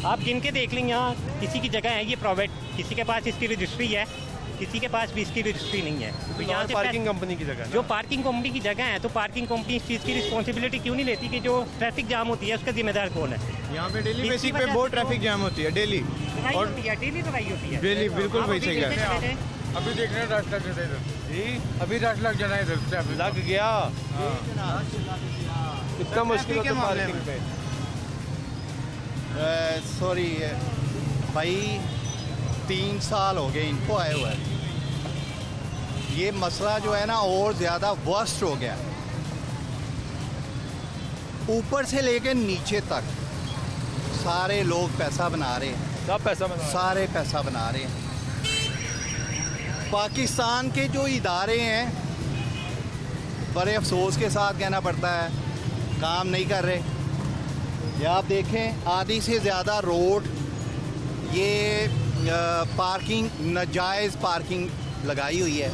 आप गिन के देख लें, यहाँ किसी की जगह है ये प्राइवेट, किसी के पास इसकी रजिस्ट्री है, किसी के पास भी इसकी रजिस्ट्री नहीं है। तो यहाँ से पार्किंग कंपनी की जगह, जो पार्किंग कंपनी की जगह है, तो पार्किंग कंपनी इस चीज़ की रिस्पॉन्सिबिलिटी क्यों नहीं लेती कि जो ट्रैफिक जाम होती है उसका जिम्मेदार कौन है? यहाँ पे डेली बेसिक पे बहुत ट्रैफिक जाम होती है, डेली और डेली लड़ाई होती है, डेली बिल्कुल वही सही है। अभी देख रहे हैं 10 लग जाता है इधर जी, अभी 10 लग जाना है इधर, लग गया। कितना मुश्किल होता है पार्किंग पे। सॉरी भाई, 3 साल हो गए इनको आए हुए हैं। ये मसला जो है ना और ज़्यादा वर्स्ट हो गया, ऊपर से लेकर नीचे तक सारे लोग पैसा बना रहे हैं। सब पैसा बना, सारे पैसा बना रहे हैं। पाकिस्तान के जो इदारे हैं, बड़े अफसोस के साथ कहना पड़ता है, काम नहीं कर रहे। या आप देखें आधी से ज़्यादा रोड ये पार्किंग, नाजायज़ पार्किंग लगाई हुई है।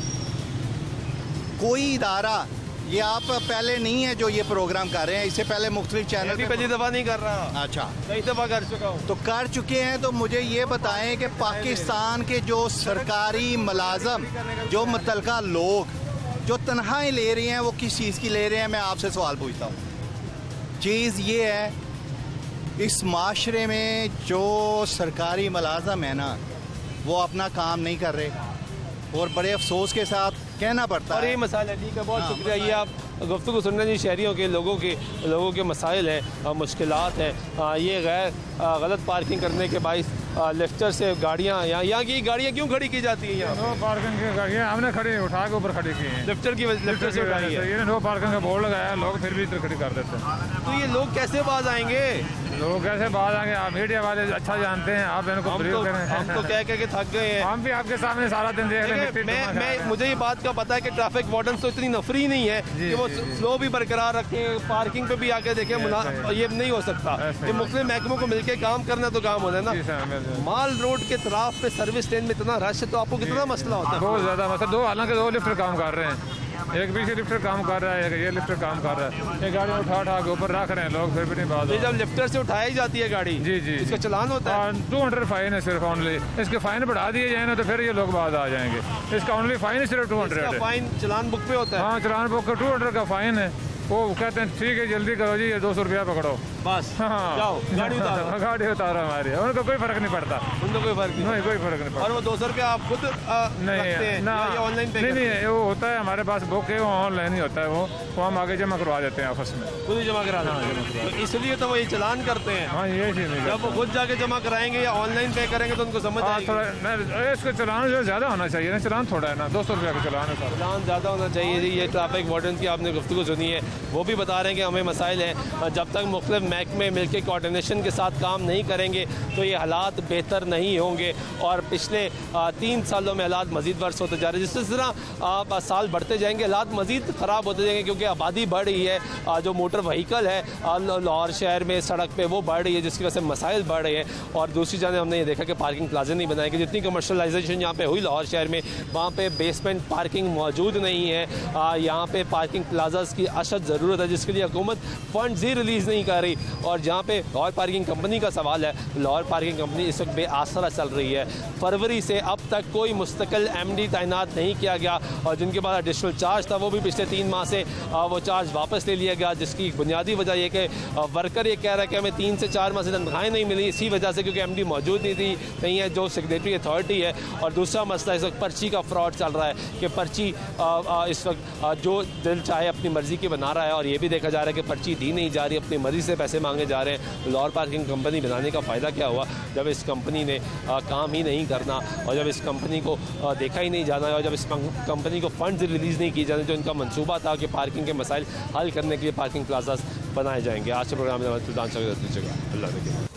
कोई इदारा, ये आप पहले नहीं है जो ये प्रोग्राम कर रहे हैं, इससे पहले मुख्तलिफ चैनल पे पहली दफ़ा नहीं कर रहा। अच्छा, कई दफ़ा कर चुका हूँ। तो कर चुके हैं, तो मुझे ये बताएं कि पाकिस्तान के जो सरकारी मुलाजम, जो मुतलका लोग जो तनख्वाहें ले रहे हैं वो किस चीज़ की ले रहे हैं? मैं आपसे सवाल पूछता हूँ। चीज़ ये है, इस माशरे में जो सरकारी मुलाजम है ना वो अपना काम नहीं कर रहे, और बड़े अफसोस के साथ कहना पड़ता है। और ये मसाइल ठीक है, बहुत शुक्रिया। ये आप गुफ्तगू सुन रहे हैं जी, शहरियों के लोगों के मसाइल हैं, मुश्किलात हैं। ये गैर गलत पार्किंग करने के बाइस लिफ्टर से गाड़ियाँ यहाँ की गाड़ियाँ क्यों खड़ी की जाती हैं? यहाँ नो पार्किंग की गाड़ियाँ हमने खड़ी उठा के ऊपर खड़ी की हैं। लिफ्टर से उठाई है। ये नो पार्किंग का बोर्ड लगाया, लोग फिर भी इधर खड़ी कर देते हैं। तो ये लोग कैसे बाज आएंगे? लोग कैसे बाहर आएंगे? आप मीडिया वाले अच्छा जानते हैं, आप इनको ब्रीफ करें। हम तो कह के थक गए हैं। हम भी आपके सामने सारा दिन देख रहे हैं। मुझे ये बात का पता है कि ट्रैफिक वार्डन तो इतनी नफरी नहीं है कि वो फ्लो भी बरकरार रखें, पार्किंग पे भी आके देखें। ये नहीं हो सकता। ये मुख्तलिफ महकमों को मिलकर काम करना तो काम होना है ना। माल रोड के तरफ पे सर्विस लेन में इतना रश है तो आपको कितना मसला होता है? बहुत ज़्यादा मसला। हालांकि 2 लिफ्टर काम कर रहे हैं, एक पीछे लिफ्टर काम कर रहा है, एक ये लिफ्टर काम कर रहा है। ये गाड़ी उठा के ऊपर रख रहे हैं लोग, फिर भी नहीं बात। जब लिफ्टर से उठाई जाती है गाड़ी, जी इसका चलान होता है। 200 फाइन है सिर्फ ओनली। इसके फाइन बढ़ा दिए जाए ना तो फिर ये लोग बाद आ जाएंगे। इसका ओनली फाइन सिर्फ 200 है। फाइन चलान बुक पे होता है? हाँ, चलान बुक का 200 का फाइन है। वो कहते हैं ठीक है जल्दी करो जी, ये 200 रुपया पकड़ो बस। हाँ, जाओ गाड़ी उतारो। गाड़ी उतारो हमारी, उनको कोई फर्क नहीं पड़ता। उनको कोई फर्क नहीं, कोई फर्क नहीं पड़ता। और वो 200 रुपया आप खुद नहीं ना ऑनलाइन पे? नहीं, वो होता है हमारे पास बुक है, वो ऑनलाइन ही होता है। वो हम आगे जमा करवा देते हैं ऑफिस में, खुद ही जमा करा देते हैं। इसलिए तो वो ये चलान करते हैं। हाँ, ये चीज़ नहीं। जब वो खुद जाके जमा कराएंगे या ऑनलाइन पे करेंगे तो उनको समझ आएगी। इसका चलान जो ज़्यादा होना चाहिए ना, चलान थोड़ा है ना, 200 रुपया का चलान है। चलान ज़्यादा होना चाहिए जी। ये ट्रैफिक वार्डन की आपने गुफ्तगू सुनी है। वो भी बता रहे हैं कि हमें मसाइल हैं, जब तक मुख्तलिफ महकमे मिल के कोऑर्डिनेशन के साथ काम नहीं करेंगे तो ये हालात बेहतर नहीं होंगे और पिछले 3 सालों में हालात मज़ीद वर्स होते जा रहे हैं। जिस तरह साल बढ़ते जाएंगे हालात मज़ीद ख़राब होते जाएंगे क्योंकि आबादी बढ़ रही है, जो मोटर व्हीकल है लाहौर शहर में सड़क पे वो बढ़ रही है जिसकी वजह से मसाइल बढ़ रहे हैं। और दूसरी जाने हमने ये देखा कि पार्किंग प्लाजा नहीं बनाए, कि जितनी कमर्शलाइजेशन यहाँ पे हुई लाहौर शहर में वहाँ पे बेसमेंट पार्किंग मौजूद नहीं है। यहाँ पे पार्किंग प्लाजास की अशद ज़रूरत है जिसके लिए हुकूमत फंड्स ही रिलीज़ नहीं कर रही। और जहाँ पे लाहौर पार्किंग कंपनी का सवाल है, लाहौर पार्किंग कंपनी इस वक्त बेआसरा चल रही है। फरवरी से अब तक कोई मुस्तकिल MD तैनात नहीं किया गया और जिनके पास एडिशनल चार्ज था वो भी पिछले 3 माह से वो चार्ज वापस ले लिया गया, जिसकी बुनियादी वजह यह कि वर्कर ये कह रहा है कि हमें 3 से 4 माह से तनख्वाहें नहीं मिली इसी वजह से क्योंकि MD मौजूद नहीं है जो सिग्नेटरी अथॉरिटी है। और दूसरा मसला इस वक्त पर्ची का फ्रॉड चल रहा है कि पर्ची इस वक्त जो दिल चाहे अपनी मर्ज़ी की बना रहा है और ये भी देखा जा रहा है कि पर्ची दी नहीं जा रही, अपनी मर्ज़ी से पैसे मांगे जा रहे हैं। तो लाहौर पार्किंग कंपनी बनाने का फ़ायदा क्या हुआ जब इस कंपनी ने काम ही नहीं करना और जब इस कंपनी को देखा ही नहीं जाना और जब इस कंपनी को फंड्स रिलीज़ नहीं किए जाने। तो इनका मंसूबा था कि पार्किंग के मसाइल हल करने के लिए पार्किंग प्लाजास बनाए जाएंगे। आज के प्रोग्राम में सुल्तान अल्लाह